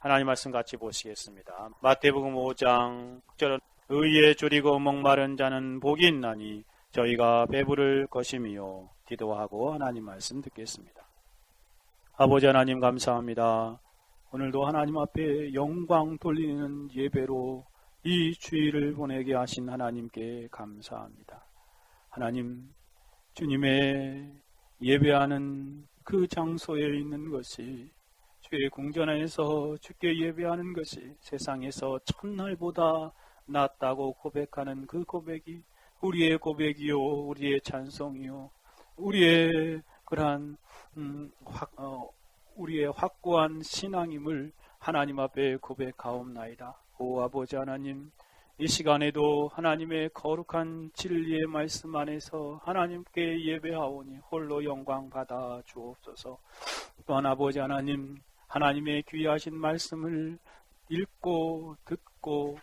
하나님 말씀 같이 보시겠습니다. 마태복음 5장 6절은 의에 줄이고 목마른 자는 복이 있나니 저희가 배부를 것이미요. 기도하고 하나님 말씀 듣겠습니다. 아버지 하나님 감사합니다. 오늘도 하나님 앞에 영광 돌리는 예배로 이 주일을 보내게 하신 하나님께 감사합니다. 하나님, 주님의 예배하는 그 장소에 있는 것이 주의 궁전 안에서 주께 예배하는 것이 세상에서 첫날보다 낫다고 고백하는 그 고백이 우리의 고백이요, 우리의 찬송이요, 우리의 그러한 우리의 확고한 신앙임을 하나님 앞에 고백하옵나이다. 오 아버지 하나님, 이 시간에도 하나님의 거룩한 진리의 말씀 안에서 하나님께 예배하오니 홀로 영광 받아 주옵소서. 또한 아버지 하나님, 하나님의 귀하신 말씀을 읽고 듣고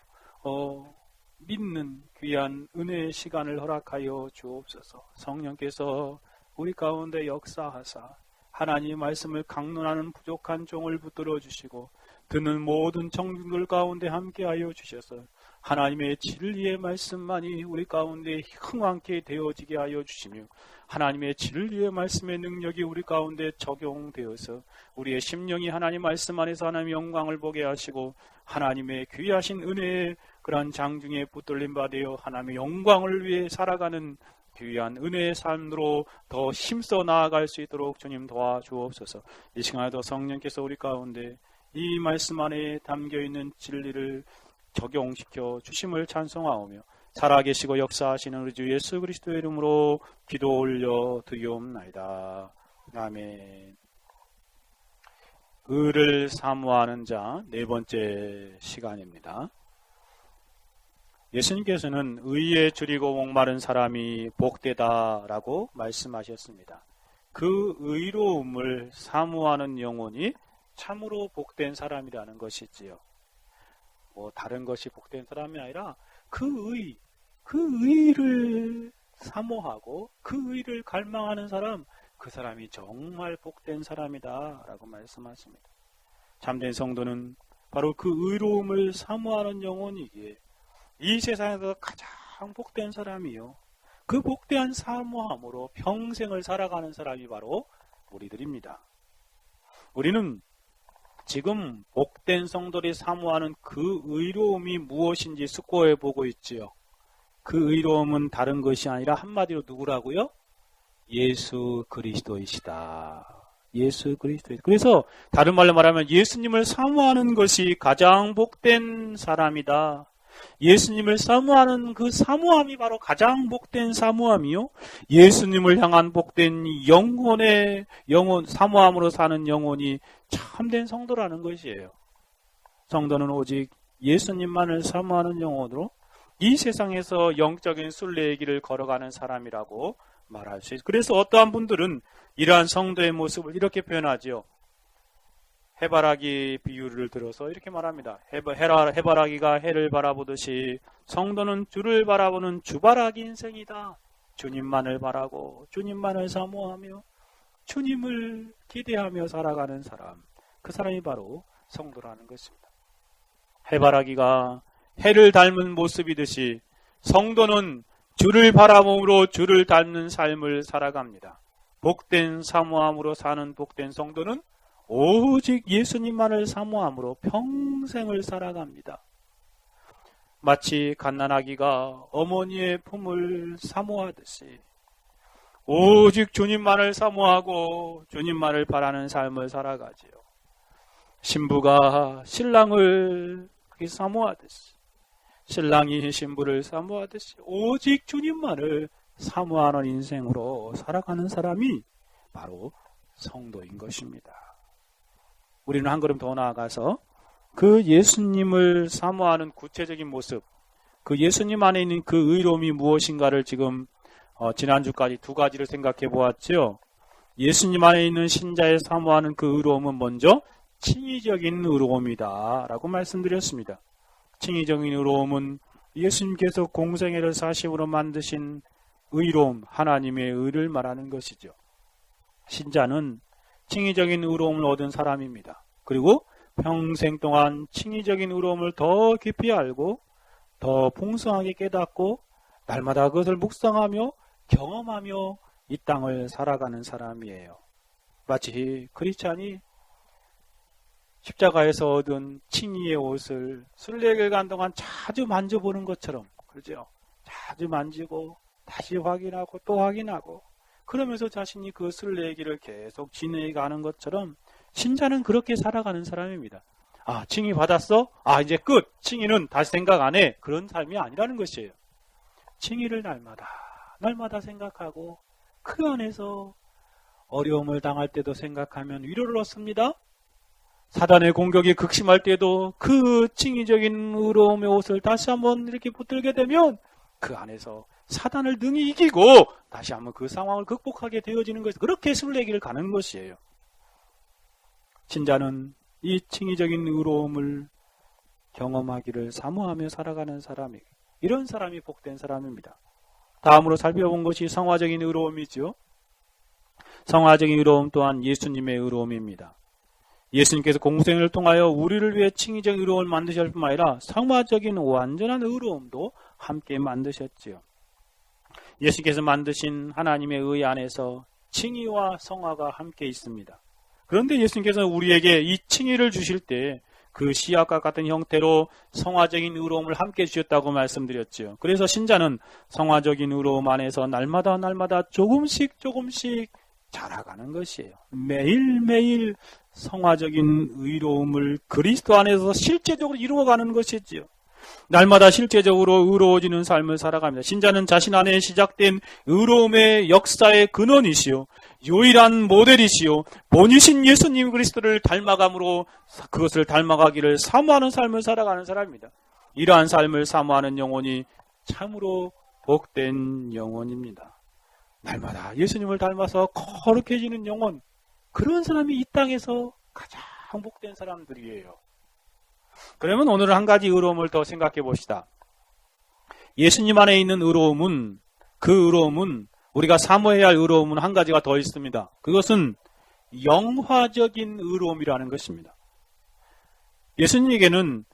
믿는 귀한 은혜의 시간을 허락하여 주옵소서. 성령께서 우리 가운데 역사하사 하나님의 말씀을 강론하는 부족한 종을 붙들어 주시고 듣는 모든 청중들 가운데 함께하여 주셔서 하나님의 진리의 말씀만이 우리 가운데 흥왕케 되어지게 하여 주시며 하나님의 진리의 말씀의 능력이 우리 가운데 적용되어서 우리의 심령이 하나님 말씀 안에서 하나님의 영광을 보게 하시고 하나님의 귀하신 은혜의 그러한 장중에 붙들림 받아 하나님의 영광을 위해 살아가는 귀한 은혜의 삶으로 더 힘써 나아갈 수 있도록 주님 도와주옵소서. 이 시간에도 성령께서 우리 가운데 이 말씀 안에 담겨있는 진리를 적용시켜 주심을 찬송하오며 살아계시고 역사하시는 우리 주 예수 그리스도의 이름으로 기도 올려 드리옵나이다. 아멘. 의를 사모하는 자 네 번째 시간입니다. 예수님께서는 의에 줄이고 목마른 사람이 복되다라고 말씀하셨습니다. 그 의로움을 사모하는 영혼이 참으로 복된 사람이라는 것이지요. 다른 것이 복된 사람이 아니라 그 의를 사모하고 그 의를 갈망하는 사람, 그 사람이 정말 복된 사람이다 라고 말씀하십니다. 참된 성도는 바로 그 의로움을 사모하는 영혼이기에 이 세상에서 가장 복된 사람이요, 그 복대한 사모함으로 평생을 살아가는 사람이 바로 우리들입니다. 우리는 지금 복된 성도들이 사모하는 그 의로움이 무엇인지 숙고해 보고 있지요. 그 의로움은 다른 것이 아니라 한마디로 누구라고요? 예수 그리스도이시다. 예수 그리스도이시다. 그래서 다른 말로 말하면 예수님을 사모하는 것이 가장 복된 사람이다. 예수님을 사모하는 그 사모함이 바로 가장 복된 사모함이요, 예수님을 향한 복된 영혼 사모함으로 사는 영혼이 참된 성도라는 것이에요. 성도는 오직 예수님만을 사모하는 영혼으로 이 세상에서 영적인 순례의 길을 걸어가는 사람이라고 말할 수 있어요. 그래서 어떠한 분들은 이러한 성도의 모습을 이렇게 표현하죠. 해바라기 비유를 들어서 이렇게 말합니다. 해바라기가 해를 바라보듯이 성도는 주를 바라보는 주바라기 인생이다. 주님만을 바라고 주님만을 사모하며 주님을 기대하며 살아가는 사람, 그 사람이 바로 성도라는 것입니다. 해바라기가 해를 닮은 모습이듯이 성도는 주를 바라봄으로 주를 닮는 삶을 살아갑니다. 복된 사모함으로 사는 복된 성도는 오직 예수님만을 사모함으로 평생을 살아갑니다. 마치 갓난아기가 어머니의 품을 사모하듯이 오직 주님만을 사모하고 주님만을 바라는 삶을 살아가지요. 신부가 신랑을 사모하듯이, 신랑이 신부를 사모하듯이 오직 주님만을 사모하는 인생으로 살아가는 사람이 바로 성도인 것입니다. 우리는 한 걸음 더 나아가서 그 예수님을 사모하는 구체적인 모습, 그 예수님 안에 있는 그 의로움이 무엇인가를 지금 지난주까지 두 가지를 생각해 보았죠. 예수님 안에 있는 신자의 사모하는 그 의로움은 먼저 칭의적인 의로움이다 라고 말씀드렸습니다. 칭의적인 의로움은 예수님께서 공생애를 사심으로 만드신 의로움, 하나님의 의를 말하는 것이죠. 신자는 칭의적인 의로움을 얻은 사람입니다. 그리고 평생 동안 칭의적인 의로움을 더 깊이 알고 더 풍성하게 깨닫고 날마다 그것을 묵상하며 경험하며 이 땅을 살아가는 사람이에요. 마치 크리스찬이 십자가에서 얻은 칭의의 옷을 순례길간 동안 자주 만져보는 것처럼, 그렇죠? 자주 만지고 다시 확인하고 또 확인하고 그러면서 자신이 그 순례길을 계속 진행해 가는 것처럼 신자는 그렇게 살아가는 사람입니다. 아, 칭의 받았어? 아, 이제 끝! 칭의는 다시 생각 안 해. 그런 삶이 아니라는 것이에요. 칭의를 날마다 생각하고 그 안에서 어려움을 당할 때도 생각하면 위로를 얻습니다. 사단의 공격이 극심할 때도 그 칭의적인 의로움의 옷을 다시 한번 이렇게 붙들게 되면 그 안에서 사단을 능히 이기고 다시 한번 그 상황을 극복하게 되어지는 것이, 그렇게 순례길을 가는 것이에요. 신자는 이 칭의적인 의로움을 경험하기를 사모하며 살아가는 사람이, 이런 사람이 복된 사람입니다. 다음으로 살펴본 것이 성화적인 의로움이죠. 성화적인 의로움 또한 예수님의 의로움입니다. 예수님께서 공생을 통하여 우리를 위해 칭의적 의로움을 만드실 뿐만 아니라 성화적인 완전한 의로움도 함께 만드셨지요. 예수님께서 만드신 하나님의 의 안에서 칭의와 성화가 함께 있습니다. 그런데 예수님께서는 우리에게 이 칭의를 주실 때 그 씨앗과 같은 형태로 성화적인 의로움을 함께 주셨다고 말씀드렸죠. 그래서 신자는 성화적인 의로움 안에서 날마다 조금씩 자라가는 것이에요. 매일매일 성화적인 의로움을 그리스도 안에서 실제적으로 이루어가는 것이지요. 날마다 실제적으로 의로워지는 삶을 살아갑니다. 신자는 자신 안에 시작된 의로움의 역사의 근원이시요, 유일한 모델이시요, 본이신 예수님 그리스도를 닮아감으로 그것을 닮아가기를 사모하는 삶을 살아가는 사람입니다. 이러한 삶을 사모하는 영혼이 참으로 복된 영혼입니다. 날마다 예수님을 닮아서 거룩해지는 영혼, 그런 사람이 이 땅에서 가장 복된 사람들이에요. 그러면 오늘은 한 가지 의로움을 더 생각해 봅시다. 예수님 안에 있는 의로움은, 그 의로움은, 우리가 사모해야 할 의로움은 한 가지가 더 있습니다. 그것은 영화적인 의로움이라는 것입니다. 예수님께서는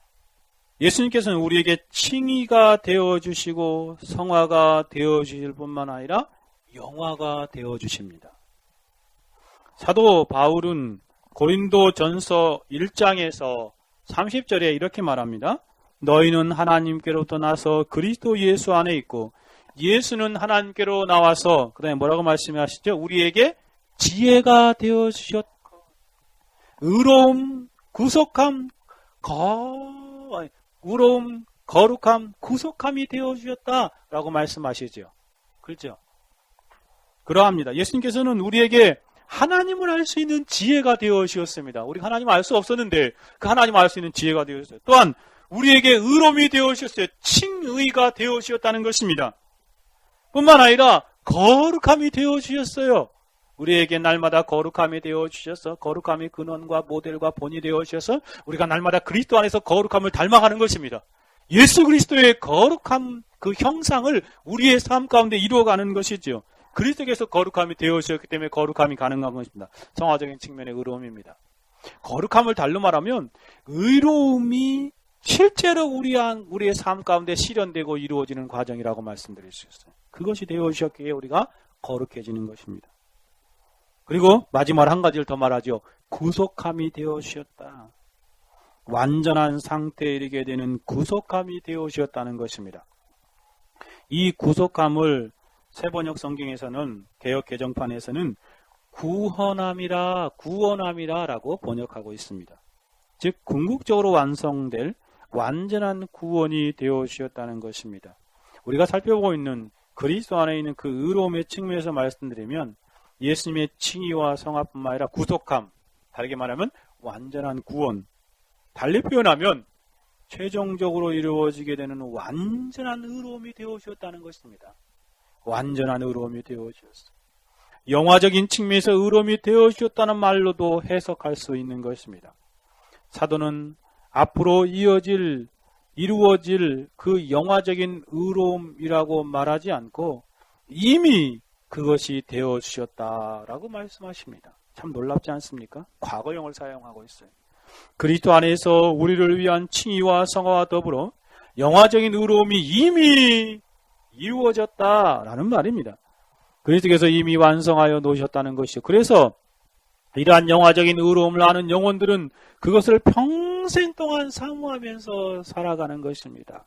우리에게 칭의가 되어주시고 성화가 되어주실 뿐만 아니라 영화가 되어주십니다. 사도 바울은 고린도전서 1장에서 30절에 이렇게 말합니다. 너희는 하나님께로부터 나서 그리스도 예수 안에 있고 예수는 하나님께로 나와서, 그 다음에 뭐라고 말씀하시죠? 우리에게 지혜가 되어주셨고 의로움, 구속함, 의로움, 거룩함, 구속함이 되어주셨다라고 말씀하시죠. 그렇죠? 그러합니다. 예수님께서는 우리에게 하나님을 알 수 있는 지혜가 되어 주셨습니다. 우리가 하나님을 알 수 없었는데 그 하나님을 알 수 있는 지혜가 되어 주셨어요. 또한 우리에게 의로움이 되어 주셨어요. 칭의가 되어 주셨다는 것입니다. 뿐만 아니라 거룩함이 되어 주셨어요. 우리에게 날마다 거룩함이 되어 주셔서 거룩함이 근원과 모델과 본이 되어 주셔서 우리가 날마다 그리스도 안에서 거룩함을 닮아가는 것입니다. 예수 그리스도의 거룩함, 그 형상을 우리의 삶 가운데 이루어가는 것이죠. 그리스도께서 거룩함이 되어주셨기 때문에 거룩함이 가능한 것입니다. 성화적인 측면의 의로움입니다. 거룩함을 달로 말하면 의로움이 실제로 우리의 삶 가운데 실현되고 이루어지는 과정이라고 말씀드릴 수 있어요. 그것이 되어주셨기에 우리가 거룩해지는 것입니다. 그리고 마지막 한 가지를 더 말하죠. 구속함이 되어주셨다. 완전한 상태에 이르게 되는 구속함이 되어주셨다는 것입니다. 이 구속함을 세번역 성경에서는, 개역 개정판에서는 구원함이라고 번역하고 있습니다. 즉 궁극적으로 완성될 완전한 구원이 되어 주셨다는 것입니다. 우리가 살펴보고 있는 그리스도 안에 있는 그 의로움의 측면에서 말씀드리면 예수님의 칭의와 성화뿐만 아니라 구속함, 다르게 말하면 완전한 구원, 달리 표현하면 최종적으로 이루어지게 되는 완전한 의로움이 되어 주셨다는 것입니다. 완전한 의로움이 되어 주셨어요. 영화적인 측면에서 의로움이 되어 주셨다는 말로도 해석할 수 있는 것입니다. 사도는 앞으로 이루어질 그 영화적인 의로움이라고 말하지 않고 이미 그것이 되어 주셨다라고 말씀하십니다. 참 놀랍지 않습니까? 과거형을 사용하고 있어요. 그리스도 안에서 우리를 위한 칭의와 성화와 더불어 영화적인 의로움이 이미 이루어졌다라는 말입니다. 그리스도께서 이미 완성하여 놓으셨다는 것이요. 그래서 이러한 영화적인 의로움을 아는 영혼들은 그것을 평생 동안 사모하면서 살아가는 것입니다.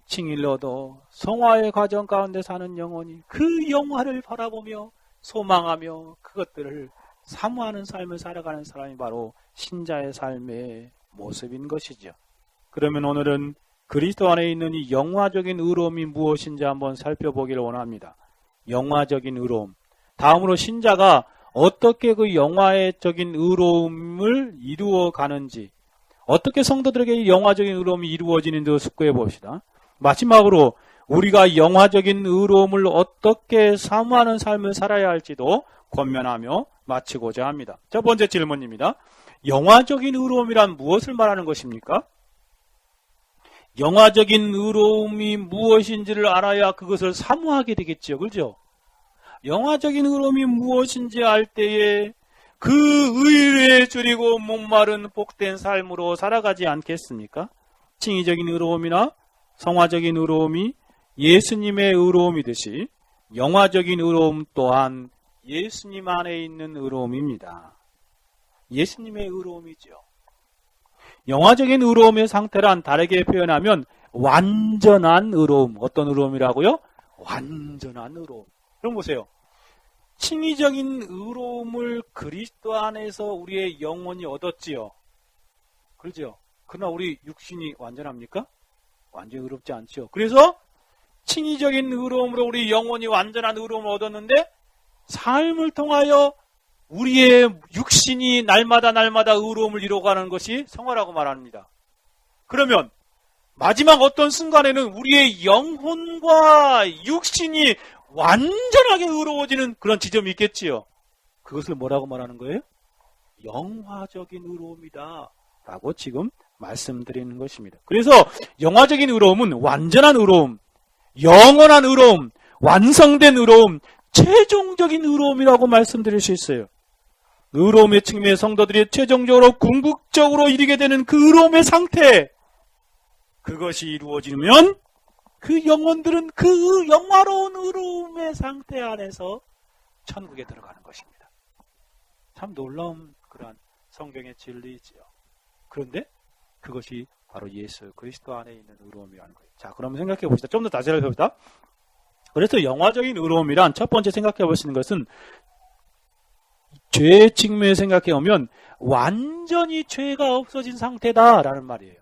칭의를 얻어 성화의 과정 가운데 사는 영혼이 그 영화를 바라보며 소망하며 그것들을 사모하는 삶을 살아가는 사람이 바로 신자의 삶의 모습인 것이죠. 그러면 오늘은 그리스도 안에 있는 이 영화적인 의로움이 무엇인지 한번 살펴보기를 원합니다. 영화적인 의로움. 다음으로 신자가 어떻게 그 영화적인 의로움을 이루어 가는지, 어떻게 성도들에게 이 영화적인 의로움이 이루어지는지 숙고해 봅시다. 마지막으로 우리가 영화적인 의로움을 어떻게 사모하는 삶을 살아야 할지도 권면하며 마치고자 합니다. 첫 번째 질문입니다. 영화적인 의로움이란 무엇을 말하는 것입니까? 영화적인 의로움이 무엇인지를 알아야 그것을 사모하게 되겠죠. 그렇죠? 영화적인 의로움이 무엇인지 알 때에 그 의를 줄이고 목마른 복된 삶으로 살아가지 않겠습니까? 칭의적인 의로움이나 성화적인 의로움이 예수님의 의로움이듯이 영화적인 의로움 또한 예수님 안에 있는 의로움입니다. 예수님의 의로움이죠. 영화적인 의로움의 상태란 다르게 표현하면 완전한 의로움. 어떤 의로움이라고요? 완전한 의로움. 그럼 보세요. 칭의적인 의로움을 그리스도 안에서 우리의 영혼이 얻었지요. 그렇죠? 그러나 우리 육신이 완전합니까? 완전히 의롭지 않죠. 그래서 칭의적인 의로움으로 우리 영혼이 완전한 의로움을 얻었는데 삶을 통하여 우리의 육신이 날마다 의로움을 이루어가는 것이 성화라고 말합니다. 그러면 마지막 어떤 순간에는 우리의 영혼과 육신이 완전하게 의로워지는 그런 지점이 있겠지요. 그것을 뭐라고 말하는 거예요? 영화적인 의로움이다 라고 지금 말씀드리는 것입니다. 그래서 영화적인 의로움은 완전한 의로움, 영원한 의로움, 완성된 의로움, 최종적인 의로움이라고 말씀드릴 수 있어요. 의로움의 측면에 성도들이 최종적으로 궁극적으로 이르게 되는 그 의로움의 상태, 그것이 이루어지면 그 영혼들은 그 영화로운 의로움의 상태 안에서 천국에 들어가는 것입니다. 참 놀라운 그러한 성경의 진리이지요. 그런데 그것이 바로 예수 그리스도 안에 있는 의로움이라는 거예요. 자, 그러면 생각해 봅시다. 좀 더 다시 살펴봅시다. 그래서 영화적인 의로움이란 첫 번째 생각해 볼 수 있는 것은 죄의 측면에 생각해 보면 완전히 죄가 없어진 상태다라는 말이에요.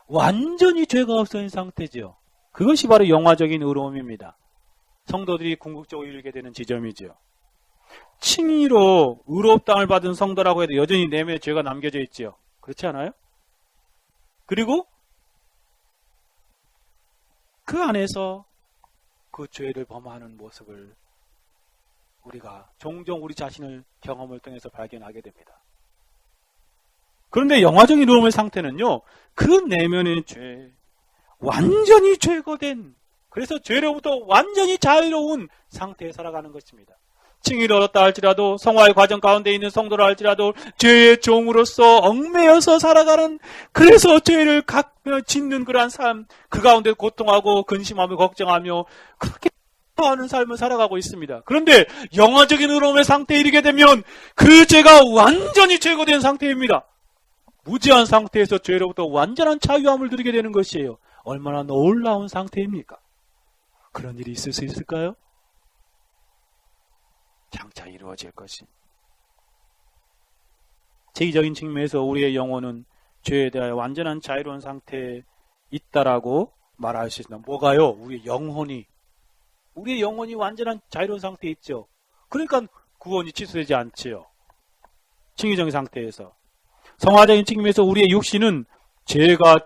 완전히 죄가 없어진 상태죠. 그것이 바로 영화적인 의로움입니다. 성도들이 궁극적으로 이르게 되는 지점이죠. 칭의로 의롭다함을 받은 성도라고 해도 여전히 내면에 죄가 남겨져 있죠. 그렇지 않아요? 그리고 그 안에서 그 죄를 범하는 모습을 우리가 종종 우리 자신을 경험을 통해서 발견하게 됩니다. 그런데 영화적인 의로움의 상태는요, 그 내면의 죄, 완전히 제거된, 그래서 죄로부터 완전히 자유로운 상태에 살아가는 것입니다. 칭의를 얻었다 할지라도, 성화의 과정 가운데 있는 성도라 할지라도 죄의 종으로서 얽매여서 살아가는, 그래서 죄를 짓는 그러한 삶, 그 가운데 고통하고 근심하며 걱정하며 그렇게 하는 삶을 살아가고 있습니다. 그런데 영화적인 의로움의 상태에 이르게 되면 그 죄가 완전히 제거된 상태입니다. 무지한 상태에서 죄로부터 완전한 자유함을 누리게 되는 것이에요. 얼마나 놀라운 상태입니까? 그런 일이 있을 수 있을까요? 장차 이루어질 것입니다. 제기적인 측면에서 우리의 영혼은 죄에 대하여 완전한 자유로운 상태에 있다라고 말할 수 있습니다. 뭐가요? 우리의 영혼이 완전한 자유로운 상태에 있죠. 그러니까 구원이 취소되지 않지요. 칭의적인 상태에서. 성화적인 측면에서 우리의 육신은 죄가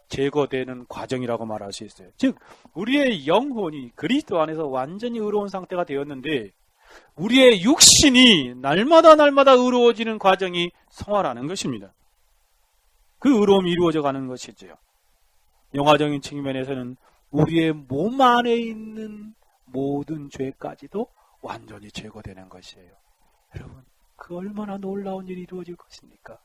제거되는 과정이라고 말할 수 있어요. 즉 우리의 영혼이 그리스도 안에서 완전히 의로운 상태가 되었는데 우리의 육신이 날마다 의로워지는 과정이 성화라는 것입니다. 그 의로움이 이루어져 가는 것이죠. 영화적인 측면에서는 우리의 몸 안에 있는 모든 죄까지도 완전히 제거되는 것이에요. 여러분, 그 얼마나 놀라운 일이 이루어질 것입니까?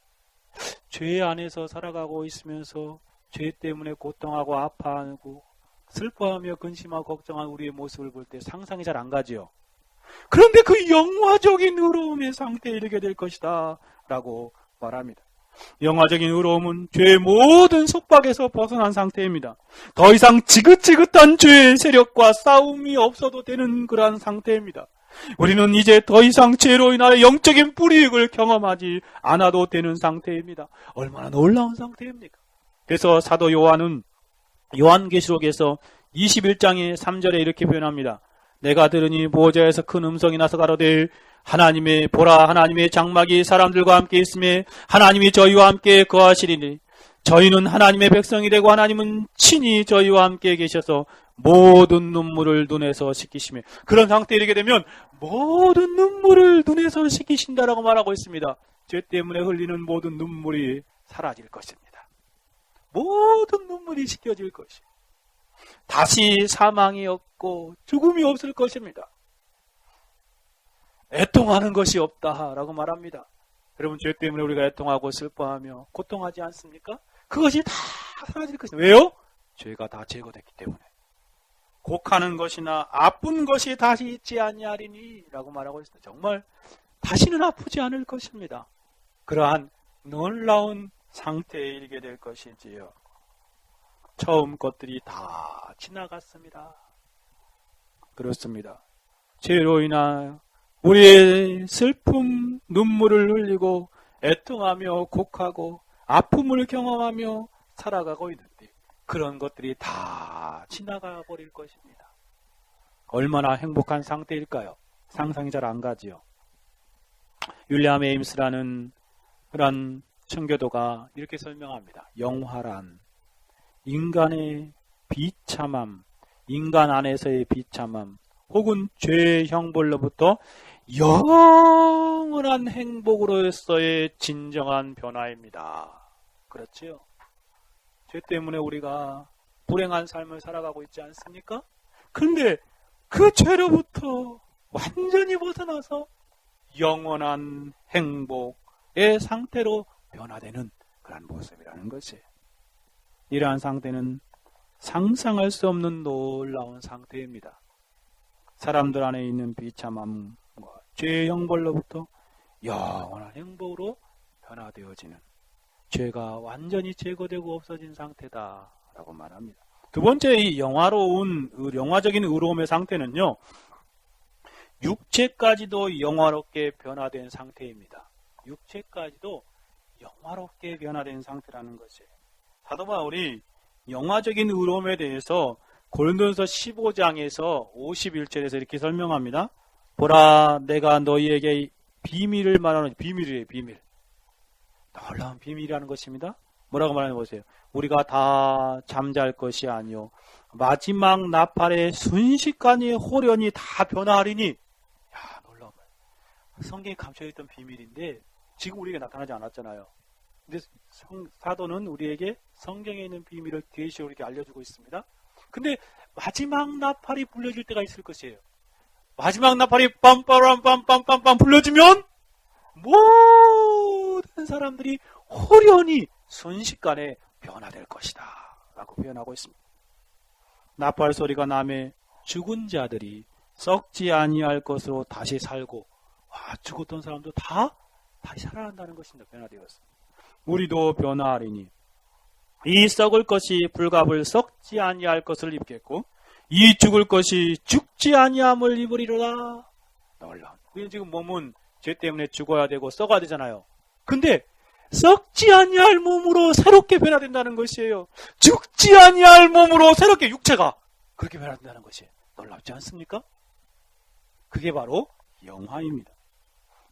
죄 안에서 살아가고 있으면서 죄 때문에 고통하고 아파하고 슬퍼하며 근심하고 걱정한 우리의 모습을 볼 때 상상이 잘 안 가지요. 그런데 그 영화적인 의로움의 상태에 이르게 될 것이다 라고 말합니다. 영화적인 의로움은 죄의 모든 속박에서 벗어난 상태입니다. 더 이상 지긋지긋한 죄의 세력과 싸움이 없어도 되는 그러한 상태입니다. 우리는 이제 더 이상 죄로 인하여 영적인 불이익을 경험하지 않아도 되는 상태입니다. 얼마나 놀라운 상태입니까? 그래서 사도 요한은 요한계시록에서 21장의 3절에 이렇게 표현합니다. 내가 들으니 보호자에서 큰 음성이 나서 가로되 보라 하나님의 장막이 사람들과 함께 있음에 하나님이 저희와 함께 거하시리니 저희는 하나님의 백성이 되고 하나님은 친히 저희와 함께 계셔서 모든 눈물을 눈에서 씻기시며, 그런 상태에 이르게 되면 모든 눈물을 눈에서 씻기신다라고 말하고 있습니다. 죄 때문에 흘리는 모든 눈물이 사라질 것입니다. 모든 눈물이 씻겨질 것이요, 다시 사망이 없고 죽음이 없을 것입니다. 애통하는 것이 없다라고 말합니다. 여러분, 죄 때문에 우리가 애통하고 슬퍼하며 고통하지 않습니까? 그것이 다 사라질 것입니다. 왜요? 죄가 다 제거됐기 때문에. 곡하는 것이나 아픈 것이 다시 있지 아니하리니 라고 말하고 있습니다. 정말 다시는 아프지 않을 것입니다. 그러한 놀라운 상태에 이르게 될 것이지요. 처음 것들이 다 지나갔습니다. 그렇습니다. 죄로 인하여 우리의 슬픔, 눈물을 흘리고 애통하며 곡하고 아픔을 경험하며 살아가고 있는데 그런 것들이 다 지나가 버릴 것입니다. 얼마나 행복한 상태일까요? 상상이 잘 안 가지요. 윌리엄 에임스라는 그런 청교도가 이렇게 설명합니다. 영화란 인간의 비참함, 인간 안에서의 비참함, 혹은 죄의 형벌로부터 영원한 행복으로서의 진정한 변화입니다. 그렇지요? 죄 때문에 우리가 불행한 삶을 살아가고 있지 않습니까? 그런데 그 죄로부터 완전히 벗어나서 영원한 행복의 상태로 변화되는 그런 모습이라는 것이에요. 이러한 상태는 상상할 수 없는 놀라운 상태입니다. 사람들 안에 있는 비참함과 죄의 형벌로부터 영원한 행복으로 변화되어지는, 죄가 완전히 제거되고 없어진 상태다라고 말합니다. 두 번째, 이 영화적인 의로움의 상태는요, 육체까지도 영화롭게 변화된 상태입니다. 육체까지도 영화롭게 변화된 상태라는 것이에요. 사도 바울이 영화적인 의로움에 대해서 고린도전서 15장에서 51절에서 이렇게 설명합니다. 보라, 내가 너희에게 비밀을 말하는, 비밀이에요, 비밀. 놀라운 비밀이라는 것입니다. 뭐라고 말하는 보세요. 우리가 다 잠잘 것이 아니요 마지막 나팔의 순식간에 호련히 다 변화하리니. 야, 놀라운 말. 성경에 감춰있던 비밀인데 지금 우리에게 나타나지 않았잖아요. 근데 사도는 우리에게 성경에 있는 비밀을 계시로 이렇게 알려주고 있습니다. 근데 마지막 나팔이 불려질 때가 있을 것이에요. 마지막 나팔이 빰빠람빰빰빰빰 불려지면 모든 사람들이 호련히 순식간에 변화될 것이다 라고 표현하고 있습니다. 나팔 소리가 나매 죽은 자들이 썩지 아니할 것으로 다시 살고, 죽었던 사람도 다 다시 살아난다는 것입니다. 변화되었습니다. 우리도 변화하리니 이 썩을 것이 불갑을 썩지 아니할 것을 입겠고 이 죽을 것이 죽지 아니함을 입으리로다. 놀라운. 우리는 지금 몸은 죄 때문에 죽어야 되고 썩어야 되잖아요. 근데 썩지 아니할 몸으로 새롭게 변화된다는 것이에요. 죽지 아니할 몸으로 새롭게 육체가 그렇게 변화된다는 것이 놀랍지 않습니까? 그게 바로 영화입니다.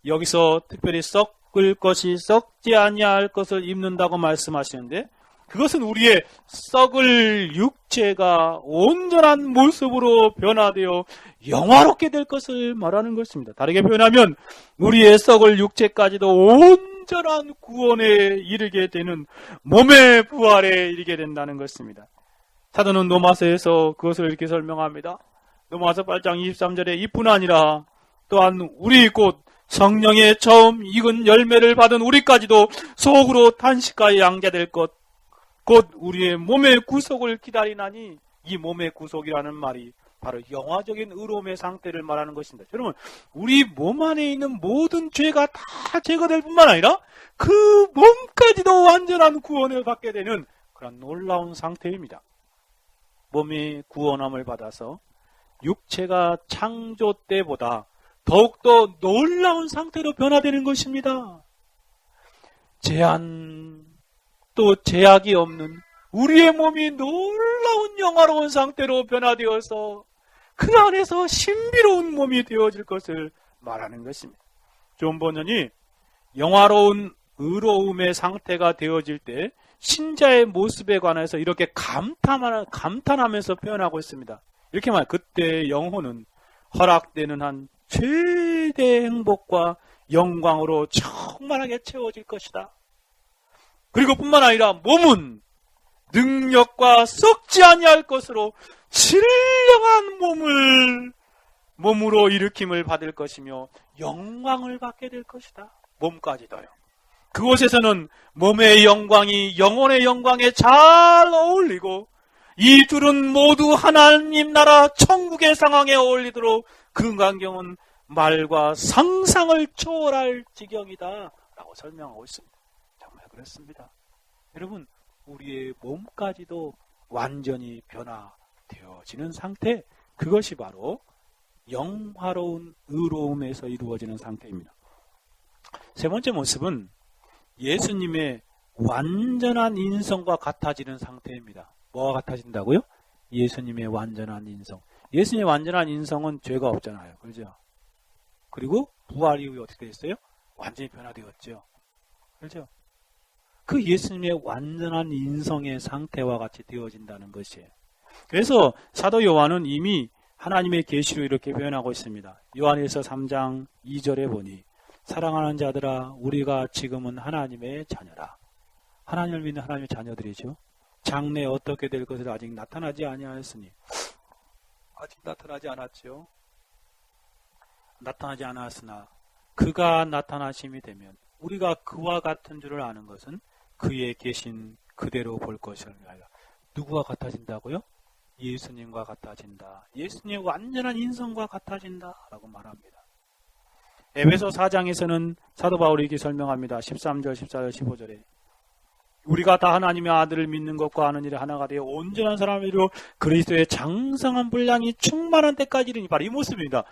여기서 특별히 썩을 것이 썩지 아니할 것을 입는다고 말씀하시는데, 그것은 우리의 썩을 육체가 온전한 모습으로 변화되어 영화롭게 될 것을 말하는 것입니다. 다르게 표현하면 우리의 썩을 육체까지도 온전한 구원에 이르게 되는 몸의 부활에 이르게 된다는 것입니다. 사도는 로마서에서 그것을 이렇게 설명합니다. 로마서 8장 23절에 이뿐 아니라 또한 우리 곧 성령의 처음 익은 열매를 받은 우리까지도 속으로 탄식과 양자될 것, 곧 우리의 몸의 구속을 기다리나니, 이 몸의 구속이라는 말이 바로 영화적인 의로움의 상태를 말하는 것입니다. 여러분, 우리 몸 안에 있는 모든 죄가 다 제거될 뿐만 아니라 그 몸까지도 완전한 구원을 받게 되는 그런 놀라운 상태입니다. 몸이 구원함을 받아서 육체가 창조 때보다 더욱더 놀라운 상태로 변화되는 것입니다. 제한 또 제약이 없는 우리의 몸이 놀라운 영화로운 상태로 변화되어서 그 안에서 신비로운 몸이 되어질 것을 말하는 것입니다. 존 버년이 영화로운 의로움의 상태가 되어질 때 신자의 모습에 관해서 이렇게 감탄하면서 표현하고 있습니다. 이렇게 말해요. 그때 영혼은 허락되는 한 최대의 행복과 영광으로 충만하게 채워질 것이다. 그리고 뿐만 아니라 몸은 능력과 썩지 아니할 것으로 신령한 몸으로 일으킴을 받을 것이며 영광을 받게 될 것이다. 몸까지도요. 그곳에서는 몸의 영광이 영혼의 영광에 잘 어울리고 이 둘은 모두 하나님 나라 천국의 상황에 어울리도록 그 광경은 말과 상상을 초월할 지경이다 라고 설명하고 있습니다. 정말 그렇습니다. 여러분, 우리의 몸까지도 완전히 변화되어지는 상태, 그것이 바로 영화로운 의로움에서 이루어지는 상태입니다. 세 번째 모습은 예수님의 완전한 인성과 같아지는 상태입니다. 뭐가 같아진다고요? 예수님의 완전한 인성. 예수님의 완전한 인성은 죄가 없잖아요. 그렇죠? 그리고 부활 이후에 어떻게 됐어요? 완전히 변화되었죠. 그렇죠? 그 예수님의 완전한 인성의 상태와 같이 되어진다는 것이에요. 그래서 사도 요한은 이미 하나님의 계시로 이렇게 표현하고 있습니다. 요한일서 3장 2절에 보니 사랑하는 자들아 우리가 지금은 하나님의 자녀라. 하나님을 믿는 하나님의 자녀들이죠. 장래에 어떻게 될 것을 아직 나타나지 아니하였으니, 아직 나타나지 않았죠. 나타나지 않았으나 그가 나타나심이 되면 우리가 그와 같은 줄을 아는 것은 그의 계신 그대로 볼 것을 위하여. 누구와 같아진다고요? 예수님과 같아진다. 예수님의 완전한 인성과 같아진다 라고 말합니다. 에베소 4장에서는 사도 바울이 이렇게 설명합니다. 13절, 14절, 15절에 우리가 다 하나님의 아들을 믿는 것과 아는 일에 하나가 되어 온전한 사람으로 그리스도의 장성한 분량이 충만한 때까지 이르니, 바로 이 모습입니다.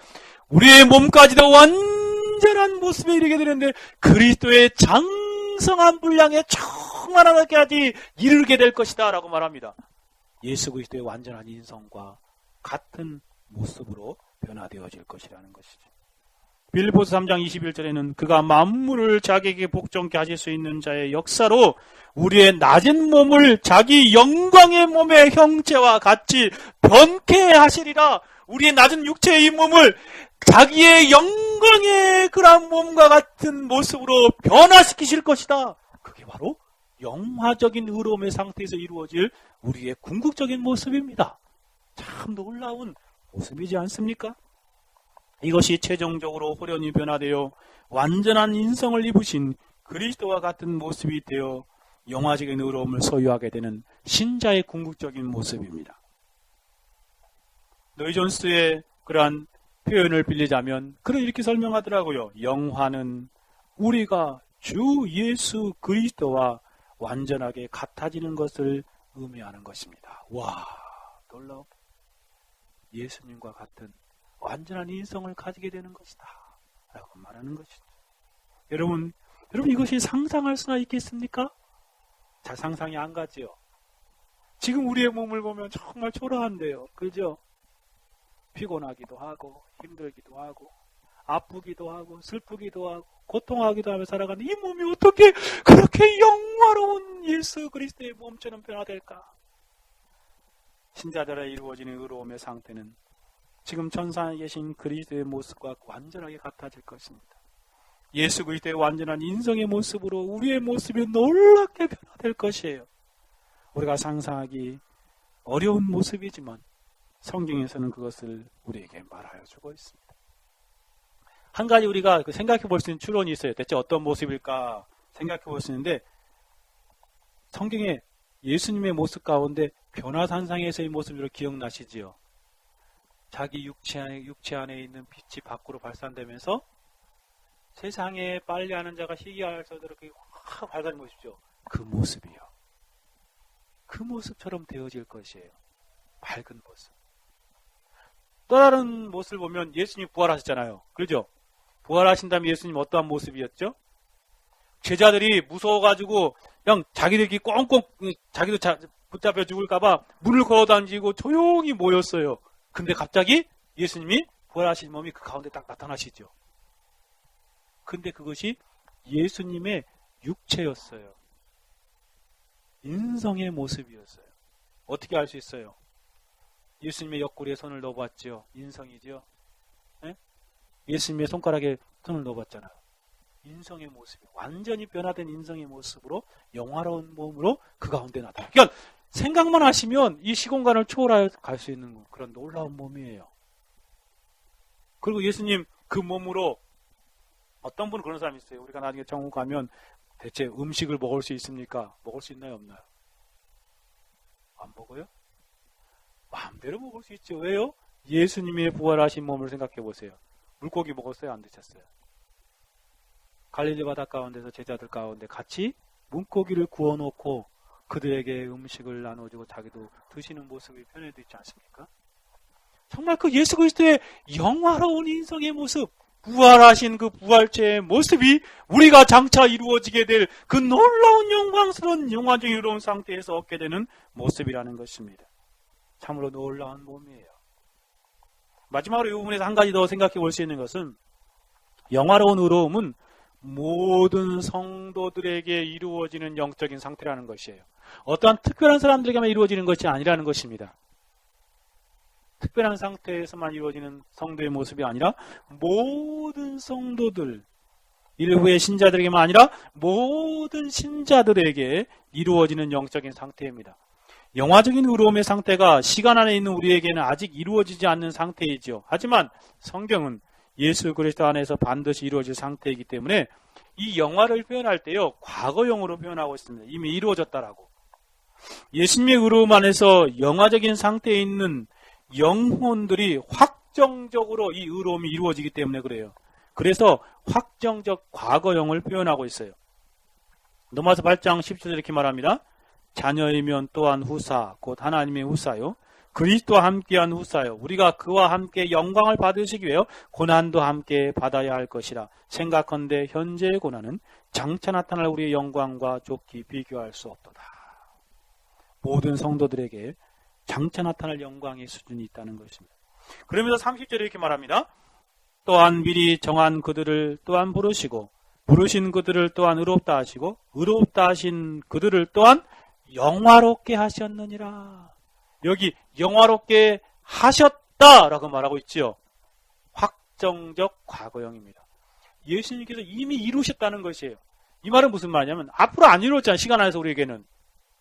우리의 몸까지도 완전한 모습에 이르게 되는데 그리스도의 장성한 분량에 충만한 때까지 이르게 될 것이다 라고 말합니다. 예수 그리스도의 완전한 인성과 같은 모습으로 변화되어질 것이라는 것이죠. 빌립보서 3장 21절에는 그가 만물을 자기에게 복종케 하실 수 있는 자의 역사로 우리의 낮은 몸을 자기 영광의 몸의 형체와 같이 변케 하시리라. 우리의 낮은 육체의 이 몸을 자기의 영광의 그런 몸과 같은 모습으로 변화시키실 것이다. 그게 바로 영화적인 의로움의 상태에서 이루어질 우리의 궁극적인 모습입니다. 참 놀라운 모습이지 않습니까? 이것이 최종적으로 호련히 변화되어 완전한 인성을 입으신 그리스도와 같은 모습이 되어 영화적인 의로움을 소유하게 되는 신자의 궁극적인 모습입니다. 노이 존스의 그러한 표현을 빌리자면 그는 이렇게 설명하더라고요. 영화는 우리가 주 예수 그리스도와 완전하게 같아지는 것을 의미하는 것입니다. 와, 놀라워. 예수님과 같은 완전한 인성을 가지게 되는 것이다 라고 말하는 것이죠. 여러분 이것이 상상할 수나 있겠습니까? 잘 상상이 안 가지요. 지금 우리의 몸을 보면 정말 초라한데요. 그죠? 피곤하기도 하고 힘들기도 하고 아프기도 하고 슬프기도 하고 고통하기도 하며 살아가는 이 몸이 어떻게 그렇게 영화로운 예수 그리스도의 몸처럼 변화될까? 신자들의 이루어지는 의로움의 상태는 지금 천상에 계신 그리스도의 모습과 완전하게 같아질 것입니다. 예수 그리스도의 완전한 인성의 모습으로 우리의 모습이 놀랍게 변화될 것이에요. 우리가 상상하기 어려운 모습이지만 성경에서는 그것을 우리에게 말하여 주고 있습니다. 한 가지 우리가 생각해 볼 수 있는 추론이 있어요. 대체 어떤 모습일까 생각해 볼 수 있는데, 성경에 예수님의 모습 가운데 변화산상에서의 모습으로 기억나시지요? 자기 육체 안에 있는 빛이 밖으로 발산되면서 세상에 빨래하는 자가 희귀할 서도록 확 발산해 보십시오. 그 모습이요. 그 모습처럼 되어질 것이에요. 밝은 모습. 또 다른 모습을 보면 예수님 부활하셨잖아요. 그렇죠? 부활하신 다음에 예수님 어떠한 모습이었죠? 제자들이 무서워가지고 그냥 자기들끼리 꽁꽁 자기도 붙잡혀 죽을까봐 문을 걸어다니고 조용히 모였어요. 근데 갑자기 예수님이 부활하신 몸이 그 가운데 딱 나타나시죠. 근데 그것이 예수님의 육체였어요. 인성의 모습이었어요. 어떻게 알 수 있어요? 예수님의 옆구리에 손을 넣어봤죠. 인성이죠. 네? 예수님의 손가락에 손을 넣어봤잖아요. 인성의 모습이 완전히 변화된 인성의 모습으로 영화로운 몸으로 그 가운데 나타나요. 그러니까 생각만 하시면 이 시공간을 초월해 갈 수 있는 그런 놀라운 몸이에요. 그리고 예수님 그 몸으로 어떤 분은 그런 사람이 있어요. 우리가 나중에 천국 가면 대체 음식을 먹을 수 있습니까? 먹을 수 있나요? 없나요? 안 먹어요? 마음대로 먹을 수 있죠. 왜요? 예수님의 부활하신 몸을 생각해 보세요. 물고기 먹었어요? 안 드셨어요? 갈릴리 바다 가운데서 제자들 가운데 같이 물고기를 구워놓고 그들에게 음식을 나눠주고 자기도 드시는 모습이 편에도 있지 않습니까? 정말 그 예수 그리스도의 영화로운 인성의 모습, 부활하신 그 부활체의 모습이 우리가 장차 이루어지게 될 그 놀라운 영광스러운 영화적인 이로운 상태에서 얻게 되는 모습이라는 것입니다. 참으로 놀라운 몸이에요. 마지막으로 이 부분에서 한 가지 더 생각해 볼 수 있는 것은, 영화로운 의로움은 모든 성도들에게 이루어지는 영적인 상태라는 것이에요. 어떠한 특별한 사람들에게만 이루어지는 것이 아니라는 것입니다. 특별한 상태에서만 이루어지는 성도의 모습이 아니라 모든 성도들, 일부의 신자들에게만 아니라 모든 신자들에게 이루어지는 영적인 상태입니다. 영화적인 의로움의 상태가 시간 안에 있는 우리에게는 아직 이루어지지 않는 상태이죠. 하지만 성경은 예수 그리스도 안에서 반드시 이루어질 상태이기 때문에 이 영화를 표현할 때요, 과거형으로 표현하고 있습니다. 이미 이루어졌다라고. 예수님의 의로움 안에서 영화적인 상태에 있는 영혼들이 확정적으로 이 의로움이 이루어지기 때문에 그래요. 그래서 확정적 과거형을 표현하고 있어요. 로마서 8장 17절 이렇게 말합니다. 자녀이면 또한 후사, 곧 하나님의 후사요, 그리스도와 함께한 후사요, 우리가 그와 함께 영광을 받으시기 위하여 고난도 함께 받아야 할 것이라. 생각컨대 현재의 고난은 장차 나타날 우리의 영광과 좋게 비교할 수 없도다. 모든 성도들에게 장차 나타날 영광의 수준이 있다는 것입니다. 그러면서 30절에 이렇게 말합니다. 또한 미리 정한 그들을 또한 부르시고, 부르신 그들을 또한 의롭다 하시고, 의롭다 하신 그들을 또한 영화롭게 하셨느니라. 여기 영화롭게 하셨다라고 말하고 있지요. 확정적 과거형입니다. 예수님께서 이미 이루셨다는 것이에요. 이 말은 무슨 말이냐면 앞으로 안 이루어졌잖아요. 시간 안에서 우리에게는.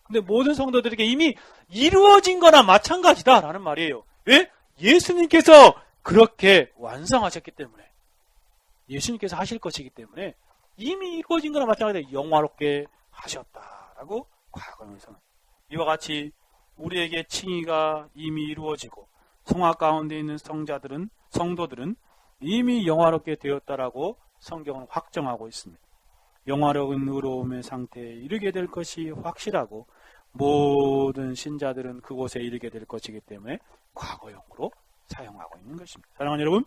근데 모든 성도들에게 이미 이루어진 거나 마찬가지다라는 말이에요. 왜? 예수님께서 그렇게 완성하셨기 때문에, 예수님께서 하실 것이기 때문에 이미 이루어진 거나 마찬가지다. 영화롭게 하셨다라고 과거형에서는. 이와 같이 우리에게 칭의가 이미 이루어지고 성화 가운데 있는 성도들은 이미 영화롭게 되었다라고 성경은 확정하고 있습니다. 영화로운 의로움의 상태에 이르게 될 것이 확실하고 모든 신자들은 그곳에 이르게 될 것이기 때문에 과거형으로 사용하고 있는 것입니다. 사랑하는 여러분,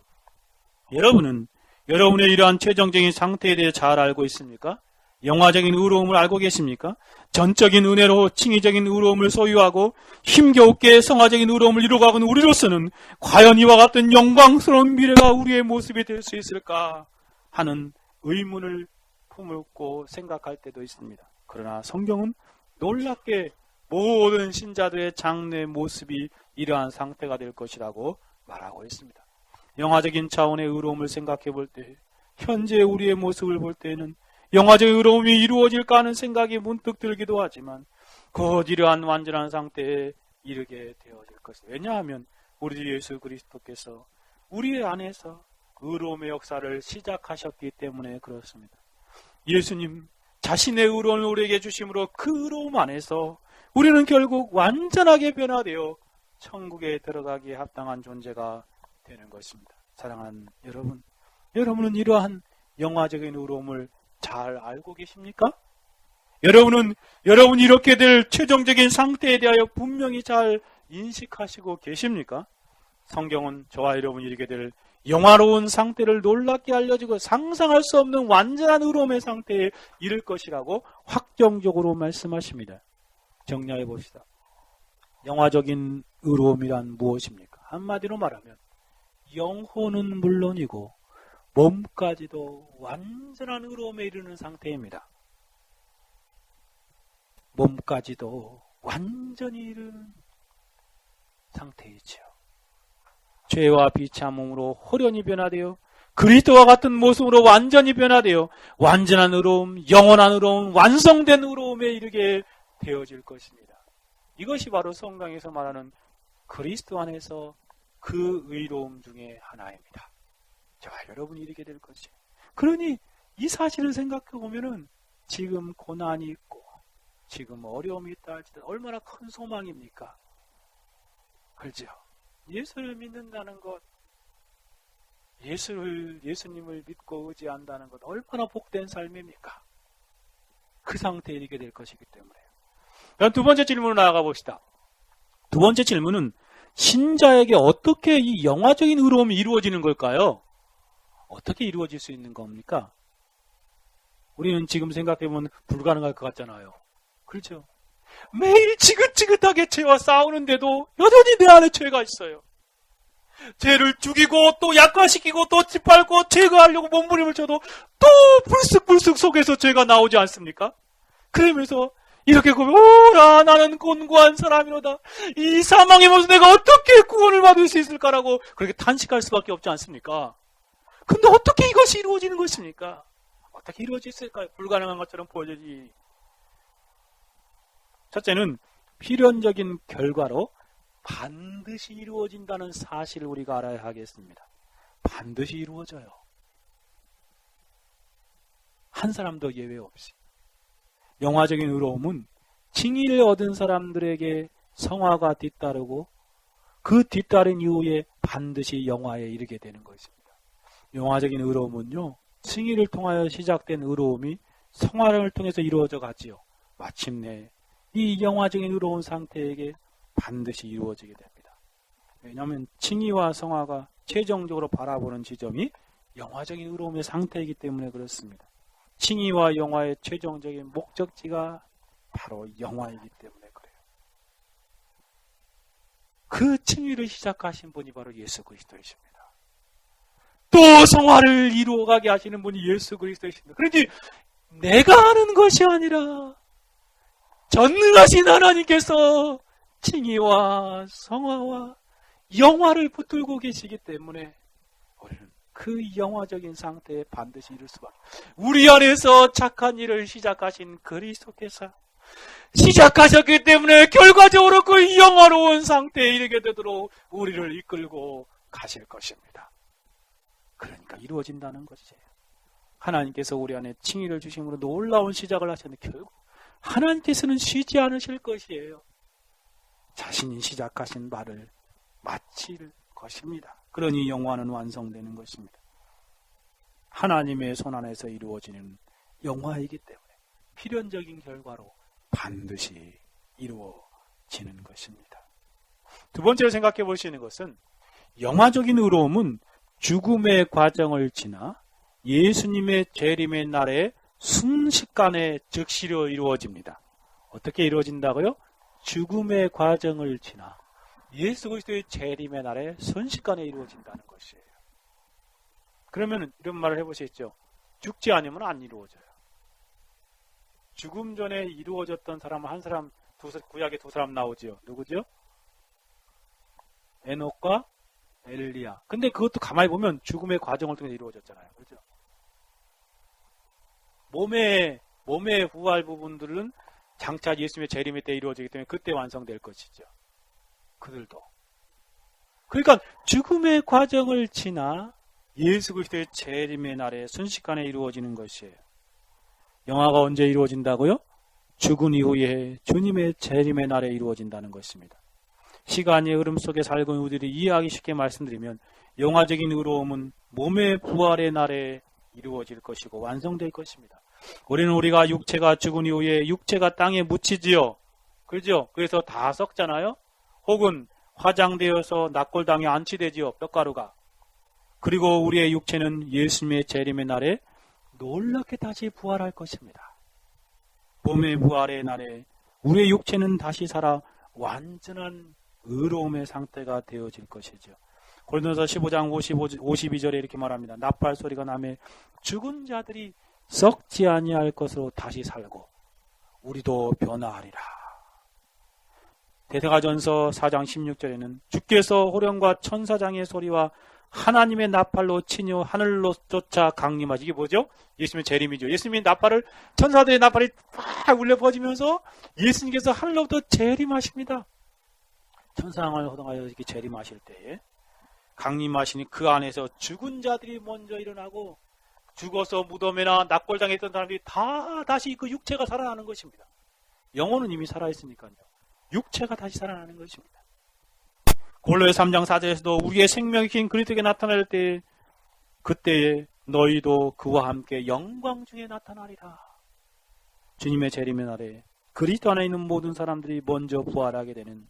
여러분은 여러분의 이러한 최종적인 상태에 대해 잘 알고 있습니까? 영화적인 의로움을 알고 계십니까? 전적인 은혜로 칭의적인 의로움을 소유하고 힘겨우게 성화적인 의로움을 이루어가는 우리로서는 과연 이와 같은 영광스러운 미래가 우리의 모습이 될 수 있을까 하는 의문을 품고 생각할 때도 있습니다. 그러나 성경은 놀랍게 모든 신자들의 장래 모습이 이러한 상태가 될 것이라고 말하고 있습니다. 영화적인 차원의 의로움을 생각해 볼 때, 현재 우리의 모습을 볼 때에는 영화적 의로움이 이루어질까 하는 생각이 문득 들기도 하지만 곧 이러한 완전한 상태에 이르게 되어질 것입니다. 왜냐하면 우리 예수 그리스도께서 우리 안에서 의로움의 역사를 시작하셨기 때문에 그렇습니다. 예수님 자신의 의로움을 우리에게 주심으로 그 의로움 안에서 우리는 결국 완전하게 변화되어 천국에 들어가기에 합당한 존재가 되는 것입니다. 사랑하는 여러분, 여러분은 이러한 영화적인 의로움을 잘 알고 계십니까? 여러분이 이렇게 될 최종적인 상태에 대하여 분명히 잘 인식하시고 계십니까? 성경은 저와 여러분이 이르게 될 영화로운 상태를 놀랍게 알려주고 상상할 수 없는 완전한 의로움의 상태에 이를 것이라고 확정적으로 말씀하십니다. 정리해 봅시다. 영화적인 의로움이란 무엇입니까? 한마디로 말하면 영혼은 물론이고 몸까지도 완전한 의로움에 이르는 상태입니다. 몸까지도 완전히 이르는 상태이죠. 죄와 비참함으로 홀연히 변화되어 그리스도와 같은 모습으로 완전히 변화되어 완전한 의로움, 영원한 의로움, 완성된 의로움에 이르게 되어질 것입니다. 이것이 바로 성경에서 말하는 그리스도 안에서 그 의로움 중에 하나입니다. 저와 여러분이 이르게 될 것이에요. 그러니 이 사실을 생각해 보면은 지금 고난이 있고 지금 어려움이 있다 할지라도 얼마나 큰 소망입니까? 그렇죠? 예수를 믿는다는 것, 예수님을 믿고 의지한다는 것 얼마나 복된 삶입니까? 그 상태에 이르게 될 것이기 때문에요. 그럼 두 번째 질문으로 나아가 봅시다. 두 번째 질문은 신자에게 어떻게 이 영화적인 의로움이 이루어지는 걸까요? 어떻게 이루어질 수 있는 겁니까? 우리는 지금 생각해보면 불가능할 것 같잖아요. 그렇죠? 매일 지긋지긋하게 죄와 싸우는데도 여전히 내 안에 죄가 있어요. 죄를 죽이고 또 약화시키고 또 짓밟고 제거하려고 몸부림을 쳐도 또 불쑥불쑥 속에서 죄가 나오지 않습니까? 그러면서 이렇게 보면 오라 나는 곤고한 사람이로다. 이 사망의 모습 내가 어떻게 구원을 받을 수 있을까라고 그렇게 탄식할 수밖에 없지 않습니까? 근데 어떻게 이것이 이루어지는 것입니까? 어떻게 이루어질까요? 불가능한 것처럼 보여지지. 첫째는 필연적인 결과로 반드시 이루어진다는 사실을 우리가 알아야 하겠습니다. 반드시 이루어져요. 한 사람도 예외 없이. 영화적인 의로움은 칭의를 얻은 사람들에게 성화가 뒤따르고 그 뒤따른 이후에 반드시 영화에 이르게 되는 것입니다. 영화적인 의로움은요, 칭의를 통하여 시작된 의로움이 성화를 통해서 이루어져 가지요. 마침내 이 영화적인 의로운 상태에게 반드시 이루어지게 됩니다. 왜냐하면 칭의와 성화가 최종적으로 바라보는 지점이 영화적인 의로움의 상태이기 때문에 그렇습니다. 칭의와 영화의 최종적인 목적지가 바로 영화이기 때문에 그래요. 그 칭의를 시작하신 분이 바로 예수 그리스도이십니다. 또 성화를 이루어가게 하시는 분이 예수 그리스도이십니다. 그런데 내가 하는 것이 아니라 전능하신 하나님께서 칭의와 성화와 영화를 붙들고 계시기 때문에 우리는 그 영화적인 상태에 반드시 이룰 수밖에. 우리 안에서 착한 일을 시작하신 그리스도께서 시작하셨기 때문에 결과적으로 그 영화로운 상태에 이르게 되도록 우리를 이끌고 가실 것입니다. 그러니까 이루어진다는 것이에요. 하나님께서 우리 안에 칭의를 주심으로 놀라운 시작을 하셨는데 결국 하나님께서는 쉬지 않으실 것이에요. 자신이 시작하신 바를 마칠 것입니다. 그러니 영화는 완성되는 것입니다. 하나님의 손 안에서 이루어지는 영화이기 때문에 필연적인 결과로 반드시 이루어지는 것입니다. 두 번째로 생각해 볼 수 있는 것은 영화적인 의로움은 죽음의 과정을 지나 예수님의 재림의 날에 순식간에 즉시로 이루어집니다. 어떻게 이루어진다고요? 죽음의 과정을 지나 예수 그리스도의 재림의 날에 순식간에 이루어진다는 것이에요. 그러면 이런 말을 해보시죠. 죽지 않으면 안 이루어져요. 죽음 전에 이루어졌던 사람은 한 사람, 구약에 두 사람 나오지요. 누구죠? 에녹과 엘리야. 근데 그것도 가만히 보면 죽음의 과정을 통해 이루어졌잖아요. 그렇죠? 몸의 부활 부분들은 장차 예수님의 재림의 때 이루어지기 때문에 그때 완성될 것이죠. 그들도. 그러니까 죽음의 과정을 지나 예수 그리스도의 재림의 날에 순식간에 이루어지는 것이에요. 영화가 언제 이루어진다고요? 죽은 이후에 주님의 재림의 날에 이루어진다는 것입니다. 시간의 흐름 속에 살고 있는 우리들이 이해하기 쉽게 말씀드리면 영화적인 의로움은 몸의 부활의 날에 이루어질 것이고 완성될 것입니다. 우리가 육체가 죽은 이후에 육체가 땅에 묻히지요. 그렇죠? 그래서 다 썩잖아요. 혹은 화장되어서 낙골당에 안치되지요. 뼈가루가. 그리고 우리의 육체는 예수님의 재림의 날에 놀랍게 다시 부활할 것입니다. 몸의 부활의 날에 우리의 육체는 다시 살아 완전한 의로움의 상태가 되어질 것이죠. 고린도서 15장 52절에 이렇게 말합니다. 나팔 소리가 나매 죽은 자들이 썩지 아니할 것으로 다시 살고 우리도 변화하리라. 데살로니가전서 4장 16절에는 주께서 호령과 천사장의 소리와 하나님의 나팔로 치며 하늘로 쫓아 강림하시. 이게 뭐죠? 예수님의 재림이죠. 예수님의 나팔을 천사들의 나팔이 팍 울려 퍼지면서 예수님께서 하늘로부터 재림하십니다. 천상을 허동하여 이렇게 재림하실 때에 강림하시니 그 안에서 죽은 자들이 먼저 일어나고 죽어서 무덤에나 낙골당에 있던 사람들이 다 다시 그 육체가 살아나는 것입니다. 영혼은 이미 살아있으니까요. 육체가 다시 살아나는 것입니다. 골로새 3장 4절에서도 우리의 생명이 긴 그리스도에게 나타날 때 그때에 너희도 그와 함께 영광 중에 나타나리라. 주님의 재림의 날에 그리스도 안에 있는 모든 사람들이 먼저 부활하게 되는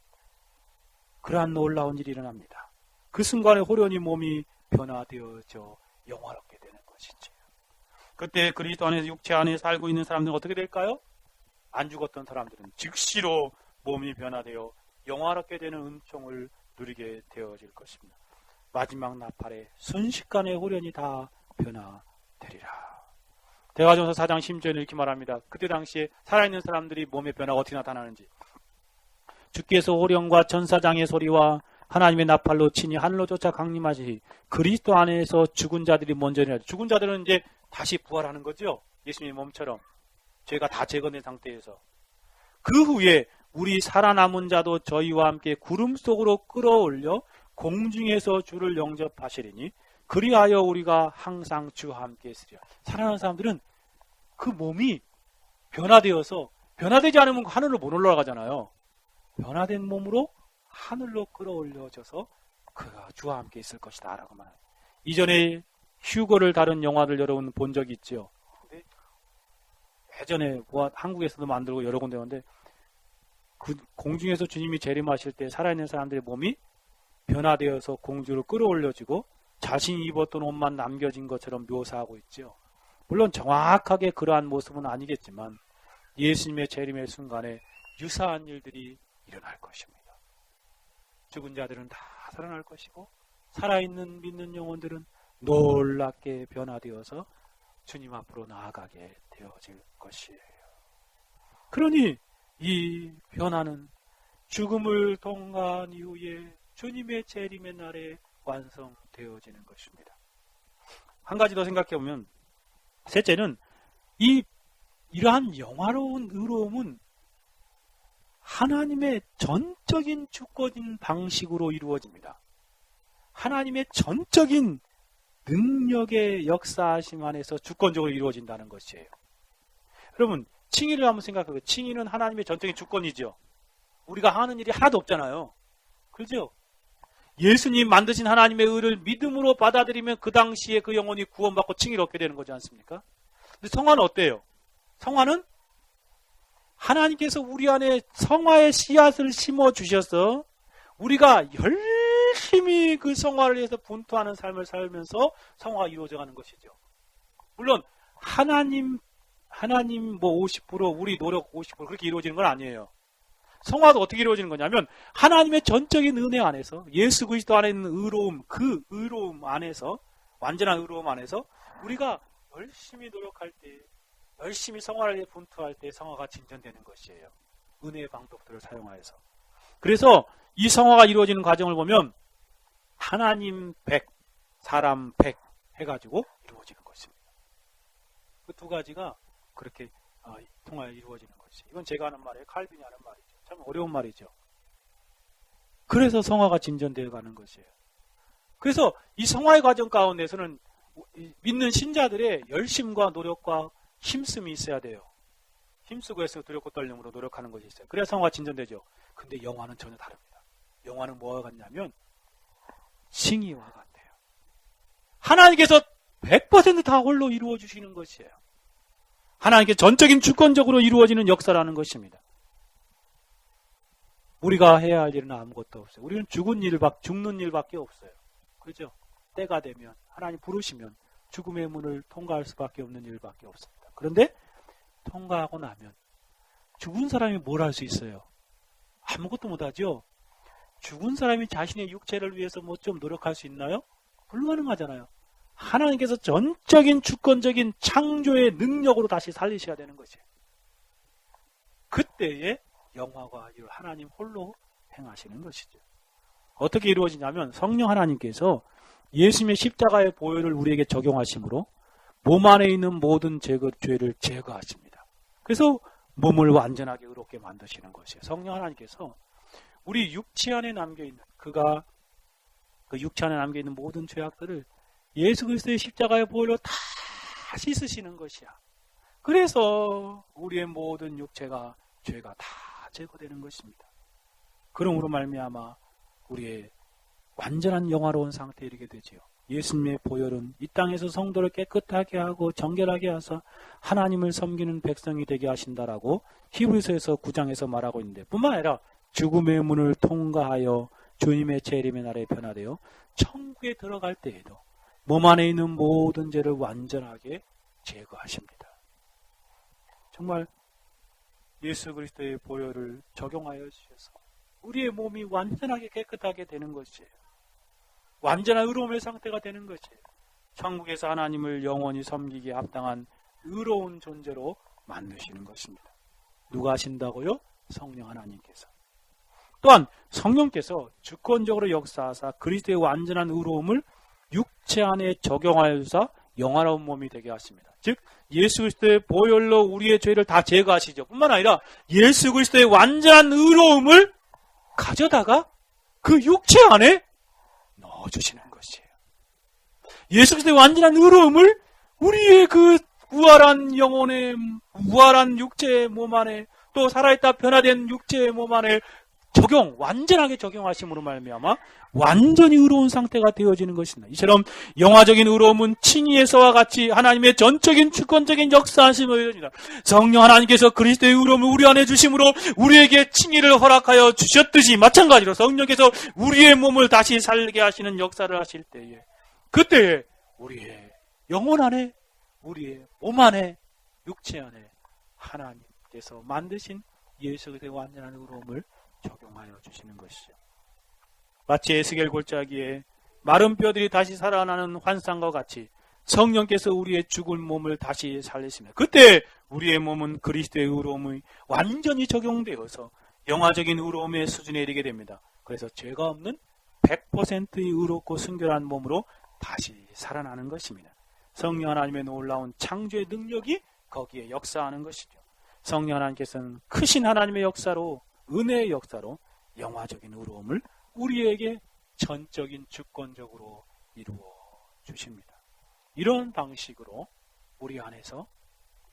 그러한 놀라운 일이 일어납니다. 그 순간에 호련히 몸이 변화되어져 영화롭게 되는 것이죠. 그때 그리스도 안에서 육체 안에 살고 있는 사람들은 어떻게 될까요? 안 죽었던 사람들은 즉시로 몸이 변화되어 영화롭게 되는 은총을 누리게 되어질 것입니다. 마지막 나팔에 순식간에 호련히 다 변화되리라. 데살로니가전서 4장 10절에 이렇게 말합니다. 그때 당시에 살아있는 사람들이 몸의 변화가 어떻게 나타나는지. 주께서 호령과 천사장의 소리와 하나님의 나팔로 치니 하늘로 쫓아 강림하시니 그리스도 안에서 죽은 자들이 먼저 일어나죠. 죽은 자들은 이제 다시 부활하는 거죠. 예수님의 몸처럼 죄가 다 제거된 상태에서. 그 후에 우리 살아남은 자도 저희와 함께 구름 속으로 끌어올려 공중에서 주를 영접하시리니 그리하여 우리가 항상 주와 함께 있으리라. 살아난 사람들은 그 몸이 변화되어서, 변화되지 않으면 하늘로 못 올라가잖아요. 변화된 몸으로 하늘로 끌어올려져서 그가 주와 함께 있을 것이다 라고 말합니다. 이전에 휴거를 다룬 영화를 여러분 본 적이 있죠. 근데 예전에 한국에서도 만들고 여러 군데 했는데 그 공중에서 주님이 재림하실 때 살아있는 사람들의 몸이 변화되어서 공주로 끌어올려지고 자신이 입었던 옷만 남겨진 것처럼 묘사하고 있죠. 물론 정확하게 그러한 모습은 아니겠지만 예수님의 재림의 순간에 유사한 일들이 일어날 것입니다. 죽은 자들은 다 살아날 것이고 살아있는 믿는 영혼들은 놀랍게 변화되어서 주님 앞으로 나아가게 되어질 것이에요. 그러니 이 변화는 죽음을 통과한 이후에 주님의 재림의 날에 완성되어지는 것입니다. 한 가지 더 생각해 보면, 셋째는 이러한 영화로운 의로움은 하나님의 전적인 주권인 방식으로 이루어집니다. 하나님의 전적인 능력의 역사하심 안에서 주권적으로 이루어진다는 것이에요. 여러분, 칭의를 한번 생각해보세요. 칭의는 하나님의 전적인 주권이죠. 우리가 하는 일이 하나도 없잖아요. 그렇죠? 예수님 만드신 하나님의 의를 믿음으로 받아들이면 그 당시에 그 영혼이 구원받고 칭의를 얻게 되는 거지 않습니까? 근데 성화는 어때요? 성화는 하나님께서 우리 안에 성화의 씨앗을 심어주셔서 우리가 열심히 그 성화를 위해서 분투하는 삶을 살면서 성화가 이루어져가는 것이죠. 물론 하나님 50%, 우리 노력 50% 그렇게 이루어지는 건 아니에요. 성화도 어떻게 이루어지는 거냐면 하나님의 전적인 은혜 안에서 예수 그리스도 안에 있는 의로움, 그 의로움 안에서, 완전한 의로움 안에서 우리가 열심히 노력할 때, 열심히 성화를 위해 분투할 때 성화가 진전되는 것이에요. 은혜의 방법들을 사용하여서. 그래서 이 성화가 이루어지는 과정을 보면 하나님 100, 사람 100 해가지고 이루어지는 것입니다. 그 두 가지가 그렇게 통하여 이루어지는 것이. 이건 제가 하는 말이에요. 칼빈이 하는 말이죠. 참 어려운 말이죠. 그래서 성화가 진전되어 가는 것이에요. 그래서 이 성화의 과정 가운데서는 믿는 신자들의 열심과 노력과 힘씀이 있어야 돼요. 힘쓰고 해서 두렵고 떨림으로 노력하는 것이 있어요. 그래야 성화가 진전되죠. 근데 영화는 전혀 다릅니다. 영화는 뭐와 같냐면 칭의와 같아요. 하나님께서 100% 다 홀로 이루어 주시는 것이에요. 하나님께 전적인 주권적으로 이루어지는 역사라는 것입니다. 우리가 해야 할 일은 아무것도 없어요. 우리는 죽는 일밖에 없어요. 그렇죠? 때가 되면 하나님 부르시면 죽음의 문을 통과할 수밖에 없는 일밖에 없습니다. 그런데 통과하고 나면 죽은 사람이 뭘 할 수 있어요? 아무것도 못하죠. 죽은 사람이 자신의 육체를 위해서 뭐 좀 노력할 수 있나요? 불가능하잖아요. 하나님께서 전적인 주권적인 창조의 능력으로 다시 살리셔야 되는 것이에요. 그때에 영화가 하나님 홀로 행하시는 것이죠. 어떻게 이루어지냐면 성령 하나님께서 예수님의 십자가의 보혈을 우리에게 적용하심으로 몸 안에 있는 모든 죄를 제거하십니다. 그래서 몸을 완전하게 의롭게 만드시는 것이에요. 성령 하나님께서 우리 육체 안에 남겨있는 그가 그 육체 안에 남겨있는 모든 죄악들을 예수 그리스도의 십자가의 보혈로 다 씻으시는 것이야. 그래서 우리의 모든 육체가 죄가 다 제거되는 것입니다. 그러므로 말미암아 우리의 완전한 영화로운 상태에 이르게 되지요. 예수님의 보혈은 이 땅에서 성도를 깨끗하게 하고 정결하게 하사 하나님을 섬기는 백성이 되게 하신다라고 히브리서에서 9장에서 말하고 있는데, 뿐만 아니라 죽음의 문을 통과하여 주님의 재림의 날에 변화되어 천국에 들어갈 때에도 몸 안에 있는 모든 죄를 완전하게 제거하십니다. 정말 예수 그리스도의 보혈을 적용하여 주셔서 우리의 몸이 완전하게 깨끗하게 되는 것이에요. 완전한 의로움의 상태가 되는 것이에요. 천국에서 하나님을 영원히 섬기기에 합당한 의로운 존재로 만드시는 것입니다. 누가 하신다고요? 성령 하나님께서. 또한 성령께서 주권적으로 역사하사 그리스도의 완전한 의로움을 육체 안에 적용하여서 영화로운 몸이 되게 하십니다. 즉 예수 그리스도의 보혈로 우리의 죄를 다 제거하시죠. 뿐만 아니라 예수 그리스도의 완전한 의로움을 가져다가 그 육체 안에 넣어주시는 것이에요. 예수 그리스도의 완전한 의로움을 우리의 그 우활한 영혼의 우활한 육체의 몸 안에, 또 살아있다 변화된 육체의 몸 안에 완전하게 적용하심으로 말미암아 완전히 의로운 상태가 되어지는 것입니다. 이처럼 영화적인 의로움은 칭의에서와 같이 하나님의 전적인 주권적인 역사하심을 이루어집니다. 성령 하나님께서 그리스도의 의로움을 우리 안에 주심으로 우리에게 칭의를 허락하여 주셨듯이, 마찬가지로 성령께서 우리의 몸을 다시 살게 하시는 역사를 하실 때에, 그때에 우리의 영혼 안에, 우리의 몸 안에, 육체 안에 하나님께서 만드신 예수 그리스도의 완전한 의로움을 적용하여 주시는 것이죠. 마치 에스겔 골짜기에 마른 뼈들이 다시 살아나는 환상과 같이 성령께서 우리의 죽은 몸을 다시 살리시며, 그때 우리의 몸은 그리스도의 의로움이 완전히 적용되어서 영화적인 의로움의 수준에 이르게 됩니다. 그래서 죄가 없는 100%의 의롭고 순결한 몸으로 다시 살아나는 것입니다. 성령 하나님의 놀라운 창조의 능력이 거기에 역사하는 것이죠. 성령 하나님께서는 크신 하나님의 역사로, 은혜의 역사로 영화적인 의로움을 우리에게 전적인 주권적으로 이루어 주십니다. 이런 방식으로 우리 안에서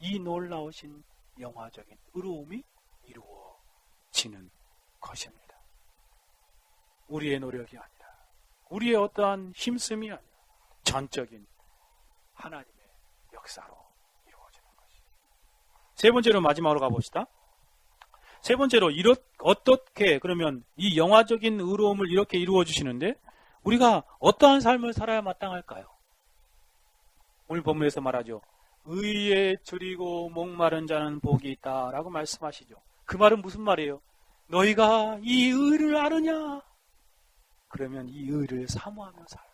이 놀라우신 영화적인 의로움이 이루어지는 것입니다. 우리의 노력이 아니라, 우리의 어떠한 힘씀이 아니라 전적인 하나님의 역사로 이루어지는 것입니다. 세 번째로 마지막으로 가봅시다. 세 번째로, 어떻게 그러면 이 영화적인 의로움을 이렇게 이루어 주시는데 우리가 어떠한 삶을 살아야 마땅할까요? 오늘 본문에서 말하죠. 의에 줄이고 목마른 자는 복이 있다 라고 말씀하시죠. 그 말은 무슨 말이에요? 너희가 이 의를 아느냐? 그러면 이 의를 사모하며 살라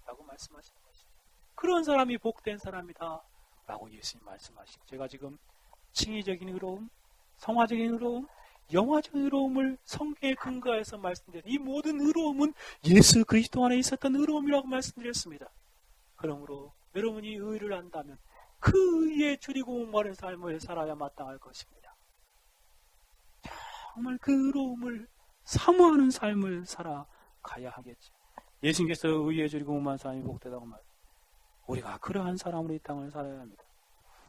라고 말씀하시는 것이죠. 그런 사람이 복된 사람이다 라고 예수님 말씀하시죠. 제가 지금 칭의적인 의로움, 성화적인 의로움, 영화적인 의로움을 성경에 근거해서 말씀드린 이 모든 의로움은 예수 그리스도 안에 있었던 의로움이라고 말씀드렸습니다. 그러므로 여러분이 의를 안다면 그 의에 줄이고 목마른 삶을 살아야 마땅할 것입니다. 정말 그 의로움을 사모하는 삶을 살아가야 하겠죠. 예수님께서 의에 줄이고 음한 사람이 복되다고 말해요. 우리가 그러한 사람으로 이 땅을 살아야 합니다.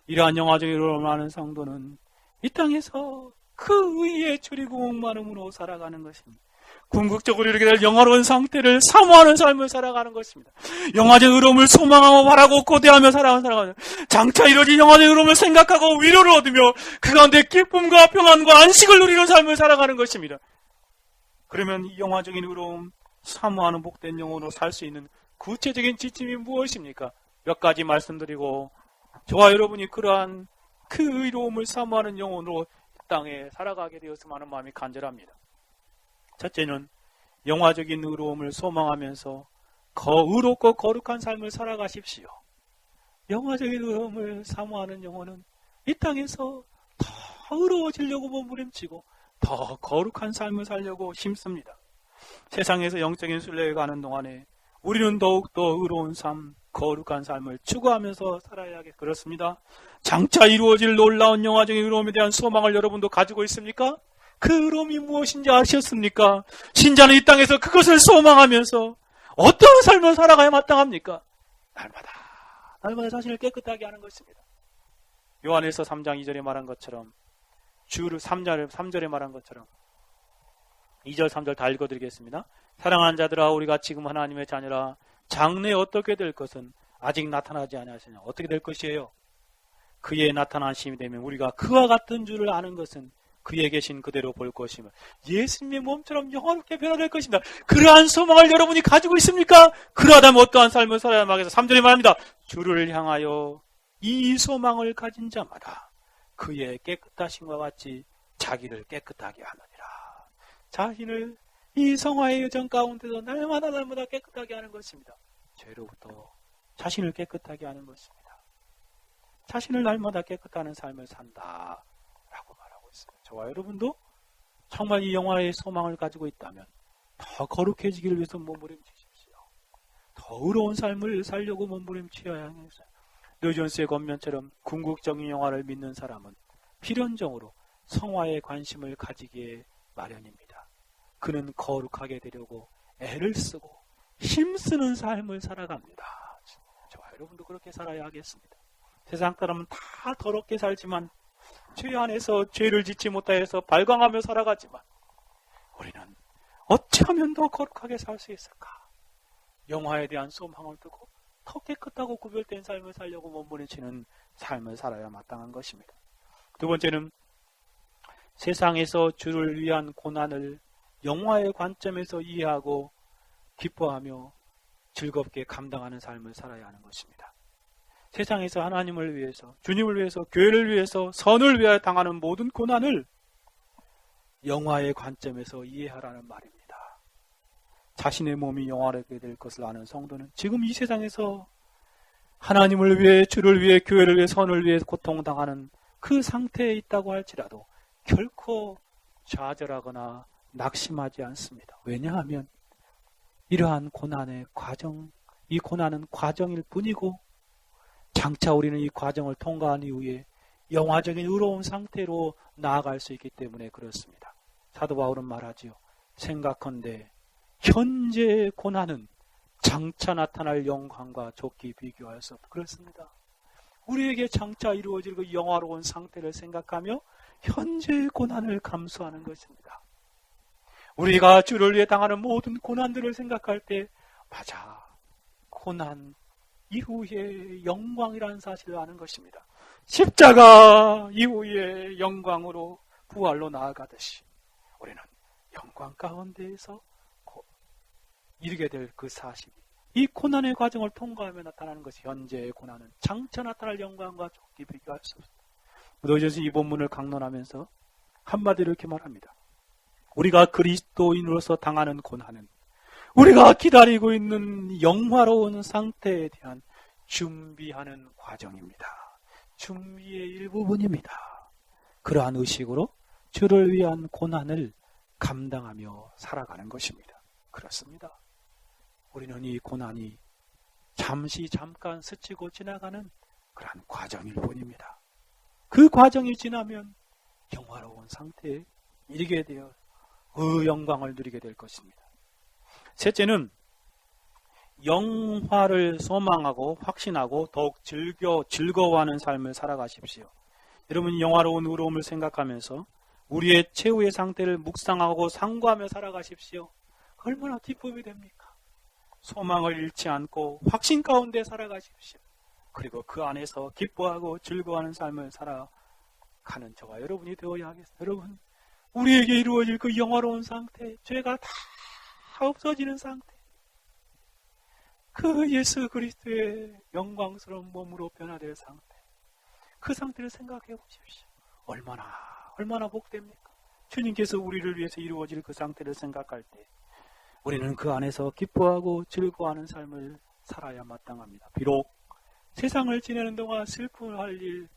이러한 영화적인 의로움을 아는 성도는 이 땅에서 그 의에 줄이고 목마름으로 살아가는 것입니다. 궁극적으로 이렇게 될 영화로운 상태를 사모하는 삶을 살아가는 것입니다. 영화적 의로움을 소망하고 바라고 고대하며 살아가는 장차 이루어진 영화적 의로움을 생각하고 위로를 얻으며 그 가운데 기쁨과 평안과 안식을 누리는 삶을 살아가는 것입니다. 그러면 이 영화적인 의로움, 사모하는 복된 영혼으로 살 수 있는 구체적인 지침이 무엇입니까? 몇 가지 말씀드리고 저와 여러분이 그러한 그 의로움을 사모하는 영혼으로 이 땅에 살아가게 되었으면 하는 마음이 간절합니다. 첫째는 영화적인 의로움을 소망하면서 의롭고 거룩한 삶을 살아가십시오. 영화적인 의로움을 사모하는 영혼은 이 땅에서 더 의로워지려고 몸부림치고 더 거룩한 삶을 살려고 힘씁니다. 세상에서 영적인 순례에 가는 동안에 우리는 더욱더 의로운 삶, 거룩한 삶을 추구하면서 살아야 하겠 그렇습니다. 장차 이루어질 놀라운 영화적인 의로움에 대한 소망을 여러분도 가지고 있습니까? 그 의로움이 무엇인지 아셨습니까? 신자는 이 땅에서 그것을 소망하면서 어떤 삶을 살아가야 마땅합니까? 날마다 자신을 깨끗하게 하는 것입니다. 요한일서 3장 2절에 말한 것처럼 주를 3절에 말한 것처럼 2절 3절 다 읽어드리겠습니다. 사랑하는 자들아 우리가 지금 하나님의 자녀라 장래에 어떻게 될 것은 아직 나타나지 아니하시냐. 어떻게 될 것이에요? 그의 나타나심이 되면 우리가 그와 같은 줄을 아는 것은 그에 계신 그대로 볼 것이며 예수님의 몸처럼 영원롭게 변화될 것입니다. 그러한 소망을 여러분이 가지고 있습니까? 그러하다면 어떠한 삶을 살아야 하겠어? 3절에 말합니다. 주를 향하여 이 소망을 가진 자마다 그의 깨끗하심과 같이 자기를 깨끗하게 하느니라. 자신을 이 성화의 여정 가운데서 날마다 깨끗하게 하는 것입니다. 죄로부터 자신을 깨끗하게 하는 것입니다. 자신을 날마다 깨끗하는 삶을 산다 라고 말하고 있습니다. 저와 여러분도 정말 이 영화의 소망을 가지고 있다면 더 거룩해지기를 위해서 몸부림치십시오. 더 의로운 삶을 살려고 몸부림치어야 하겠어요. 르존스의 권면처럼 궁극적인 영화를 믿는 사람은 필연적으로 성화에 관심을 가지기에 마련입니다. 그는 거룩하게 되려고 애를 쓰고 힘쓰는 삶을 살아갑니다. 저와 여러분도 그렇게 살아야 하겠습니다. 세상 사람은 다 더럽게 살지만 죄 안에서 죄를 짓지 못하여서 발광하며 살아가지만 우리는 어찌하면 더 거룩하게 살 수 있을까? 영화에 대한 소망을 두고 더 깨끗하고 구별된 삶을 살려고 몸부림치는 삶을 살아야 마땅한 것입니다. 두 번째는 세상에서 주를 위한 고난을 영화의 관점에서 이해하고 기뻐하며 즐겁게 감당하는 삶을 살아야 하는 것입니다. 세상에서 하나님을 위해서, 주님을 위해서, 교회를 위해서, 선을 위하여 당하는 모든 고난을 영화의 관점에서 이해하라는 말입니다. 자신의 몸이 영화롭게 될 것을 아는 성도는 지금 이 세상에서 하나님을 위해, 주를 위해, 교회를 위해, 선을 위해 고통당하는 그 상태에 있다고 할지라도 결코 좌절하거나 낙심하지 않습니다. 왜냐하면 이러한 고난의 과정, 이 고난은 과정일 뿐이고 장차 우리는 이 과정을 통과한 이후에 영화적인 의로운 상태로 나아갈 수 있기 때문에 그렇습니다. 사도 바울은 말하지요. 생각컨대 현재의 고난은 장차 나타날 영광과 좋게 비교할 수 없다. 그렇습니다. 우리에게 장차 이루어질 그 영화로운 상태를 생각하며 현재의 고난을 감수하는 것입니다. 우리가 주를 위해 당하는 모든 고난들을 생각할 때 맞아, 고난 이후에 영광이라는 사실을 아는 것입니다. 십자가 이후에 영광으로 부활로 나아가듯이 우리는 영광 가운데에서 이르게 될 그 사실이 이 고난의 과정을 통과하며 나타나는 것이 현재의 고난은 장차 나타날 영광과 좋게 비교할 수 없습니다. 무더지에서 이 본문을 강론하면서 한마디로 이렇게 말합니다. 우리가 그리스도인으로서 당하는 고난은 우리가 기다리고 있는 영화로운 상태에 대한 준비하는 과정입니다. 준비의 일부분입니다. 그러한 의식으로 주를 위한 고난을 감당하며 살아가는 것입니다. 그렇습니다. 우리는 이 고난이 잠깐 스치고 지나가는 그러한 과정일 뿐입니다. 그 과정이 지나면 영화로운 상태에 이르게 되어 그 영광을 누리게 될 것입니다. 셋째는 영화를 소망하고 확신하고 더욱 즐거워하는 삶을 살아가십시오. 여러분, 영화로운 의로움을 생각하면서 우리의 최후의 상태를 묵상하고 상고하며 살아가십시오. 얼마나 기쁨이 됩니까? 소망을 잃지 않고 확신 가운데 살아가십시오. 그리고 그 안에서 기뻐하고 즐거워하는 삶을 살아가는 저와 여러분이 되어야 하겠습니다. 여러분, 우리에게 이루어질 그 영화로운 상태, 죄가 다 없어지는 상태, 그 예수 그리스도의 영광스러운 몸으로 변화될 상태, 그 상태를 생각해 보십시오. 얼마나 복됩니까? 주님께서 우리를 위해서 이루어질 그 상태를 생각할 때 우리는 그 안에서 기뻐하고 즐거워하는 삶을 살아야 마땅합니다. 비록 세상을 지내는 동안 슬픔할 일,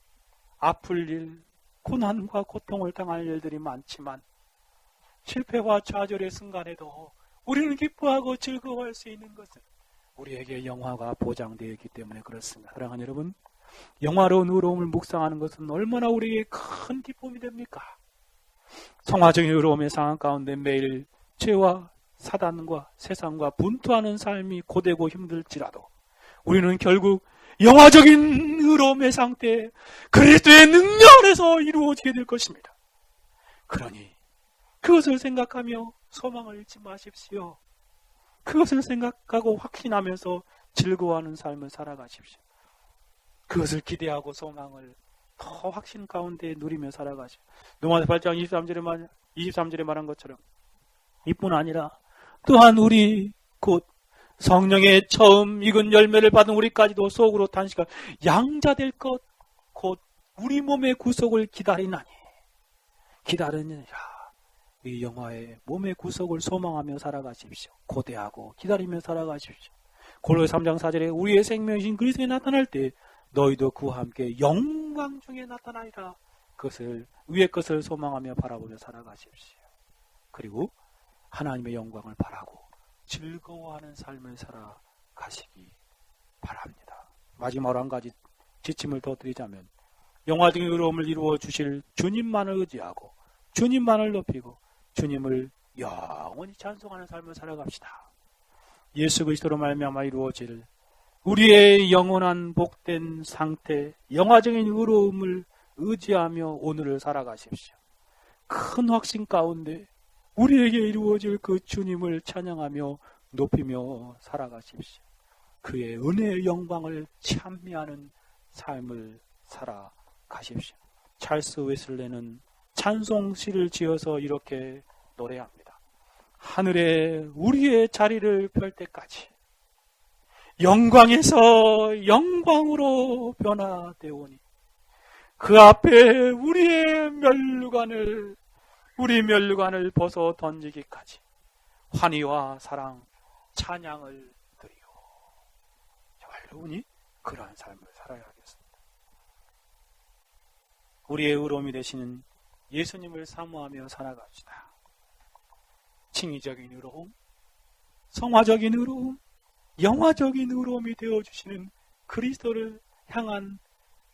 아플 일, 고난과 고통을 당할 일들이 많지만 실패와 좌절의 순간에도 우리는 기뻐하고 즐거워할 수 있는 것은 우리에게 영화가 보장되어 있기 때문에 그렇습니다. 사랑하는 여러분, 영화로운 의로움을 묵상하는 것은 얼마나 우리에게 큰 기쁨이 됩니까? 성화적인 의로움의 상황 가운데 매일 죄와 사단과 세상과 분투하는 삶이 고되고 힘들지라도 우리는 결국 영화적인 의로움의 상태에 그리스도의 능력 안에서 이루어지게 될 것입니다. 그러니 그것을 생각하며 소망을 잃지 마십시오. 그것을 생각하고 확신하면서 즐거워하는 삶을 살아가십시오. 그것을 기대하고 소망을 더 확신 가운데 누리며 살아가십시오. 로마서 8장 23절에 말한 것처럼 이뿐 아니라 또한 우리 곧 성령의 처음 익은 열매를 받은 우리까지도 속으로 단식할 양자될 것 곧 우리 몸의 구속을 기다리나니 기다리느니라. 이 영화의 몸의 구속을 소망하며 살아가십시오. 고대하고 기다리며 살아가십시오. 골로새 3장 4절에 우리의 생명이신 그리스도에 나타날 때 너희도 그와 함께 영광 중에 나타나리라. 그것을 위의 것을 소망하며 바라보며 살아가십시오. 그리고 하나님의 영광을 바라고 즐거워하는 삶을 살아가시기 바랍니다. 마지막으로 한 가지 지침을 더 드리자면 영화적인 의로움을 이루어 주실 주님만을 의지하고 주님만을 높이고 주님을 영원히 찬송하는 삶을 살아갑시다. 예수 그리스도로 말미암아 이루어질 우리의 영원한 복된 상태, 영화적인 의로움을 의지하며 오늘을 살아가십시오. 큰 확신 가운데 우리에게 이루어질 그 주님을 찬양하며 높이며 살아가십시오. 그의 은혜의 영광을 찬미하는 삶을 살아가십시오. 찰스 웨슬레는 찬송시를 지어서 이렇게 노래합니다. 하늘에 우리의 자리를 펼 때까지 영광에서 영광으로 변화되오니 그 앞에 우리 면류관을 벗어 던지기까지 환희와 사랑, 찬양을 드리오. 정말 여러분이 그러한 삶을 살아야 하겠습니다. 우리의 의로움이 되시는 예수님을 사모하며 살아갑시다. 칭의적인 의로움, 성화적인 의로움, 영화적인 의로움이 되어주시는 그리스도를 향한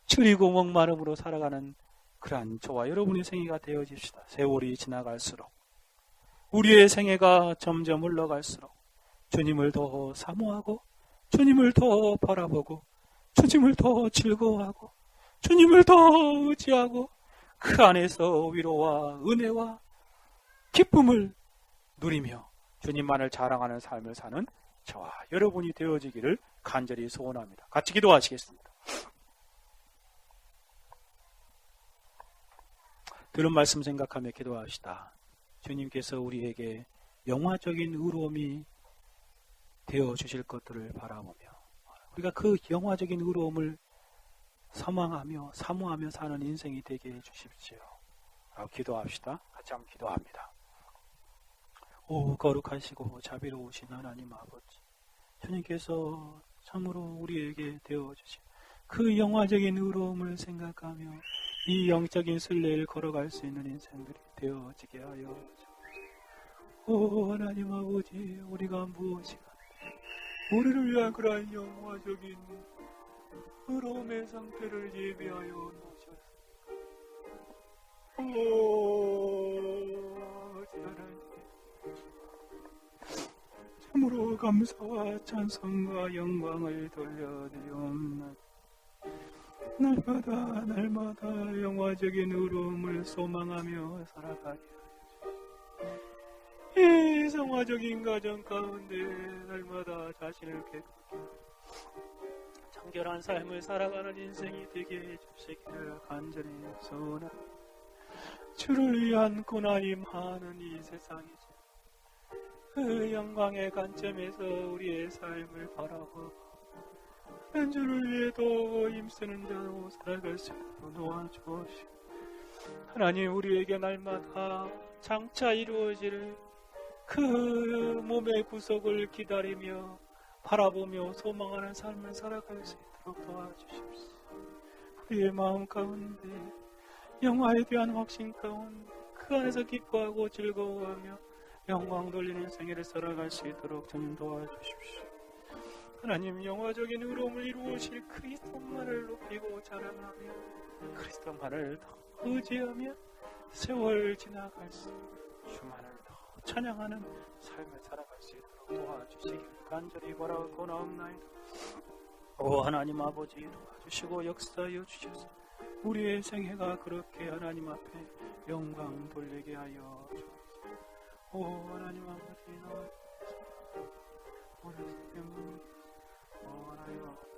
줄이고 목마름으로 살아가는 그러한 저와 여러분의 생애가 되어집시다. 세월이 지나갈수록 우리의 생애가 점점 흘러갈수록 주님을 더 사모하고 주님을 더 바라보고 주님을 더 즐거워하고 주님을 더 의지하고 그 안에서 위로와 은혜와 기쁨을 누리며 주님만을 자랑하는 삶을 사는 저와 여러분이 되어지기를 간절히 소원합니다. 같이 기도하시겠습니다. 들은 말씀 생각하며 기도합시다. 주님께서 우리에게 영화적인 의로움이 되어주실 것들을 바라보며 우리가 그 영화적인 의로움을 사모하며 사는 인생이 되게 해주십시오. 라고 기도합시다. 같이 한번 기도합니다. 오 거룩하시고 자비로우신 하나님 아버지, 주님께서 참으로 우리에게 되어주신 그 영화적인 의로움을 생각하며 이 영적인 순례를 걸어갈 수 있는 인생들이 되어지게 하여 오 하나님 아버지, 우리가 무엇이가 우리를 위한 그러한 영화적인 의로움의 상태를 예비하여 놓으셨습니다. 오 아버지 하나님, 참으로 주여 감사와 찬송과 영광을 돌려드리옵나이다. 날마다 영화적인 의로움을 소망하며 살아가게 하여 이 성화적인 가정 가운데 날마다 자신을 깨끗게 청결한 삶을 살아가는 인생이 되게 해주시기를 간절히 소원합니다. 주를 위한 고난이 많은 이 세상이죠. 그 영광의 관점에서 우리의 삶을 바라보고 주를 위해 더 힘쓰는 자로 살아갈 수 있도록 도와주시고, 하나님 우리에게 날마다 장차 이루어질 그 몸의 구속을 기다리며 바라보며 소망하는 삶을 살아갈 수 있도록 도와주십시오. 우리의 마음 가운데 영화에 대한 확신 가운데 그 안에서 기뻐하고 즐거워하며 영광 돌리는 생애를 살아갈 수 있도록 좀 도와주십시오. 하나님 영화적인 의로움을 이루으실 그리스도만을 높이고 자랑하며 그리스도만을 더 의지하며 세월 지나갈수록 주만을 더 찬양하는 삶을 살아갈 수 있도록 도와주시기를 간절히 바라고 나옵나이다. 오 하나님 아버지 도와주시고 역사하여 주셔서 우리의 생애가 그렇게 하나님 앞에 영광 돌리게 하여 주옵소서. 오 하나님 아버지 나와주셔서 오늘 하나님 아버지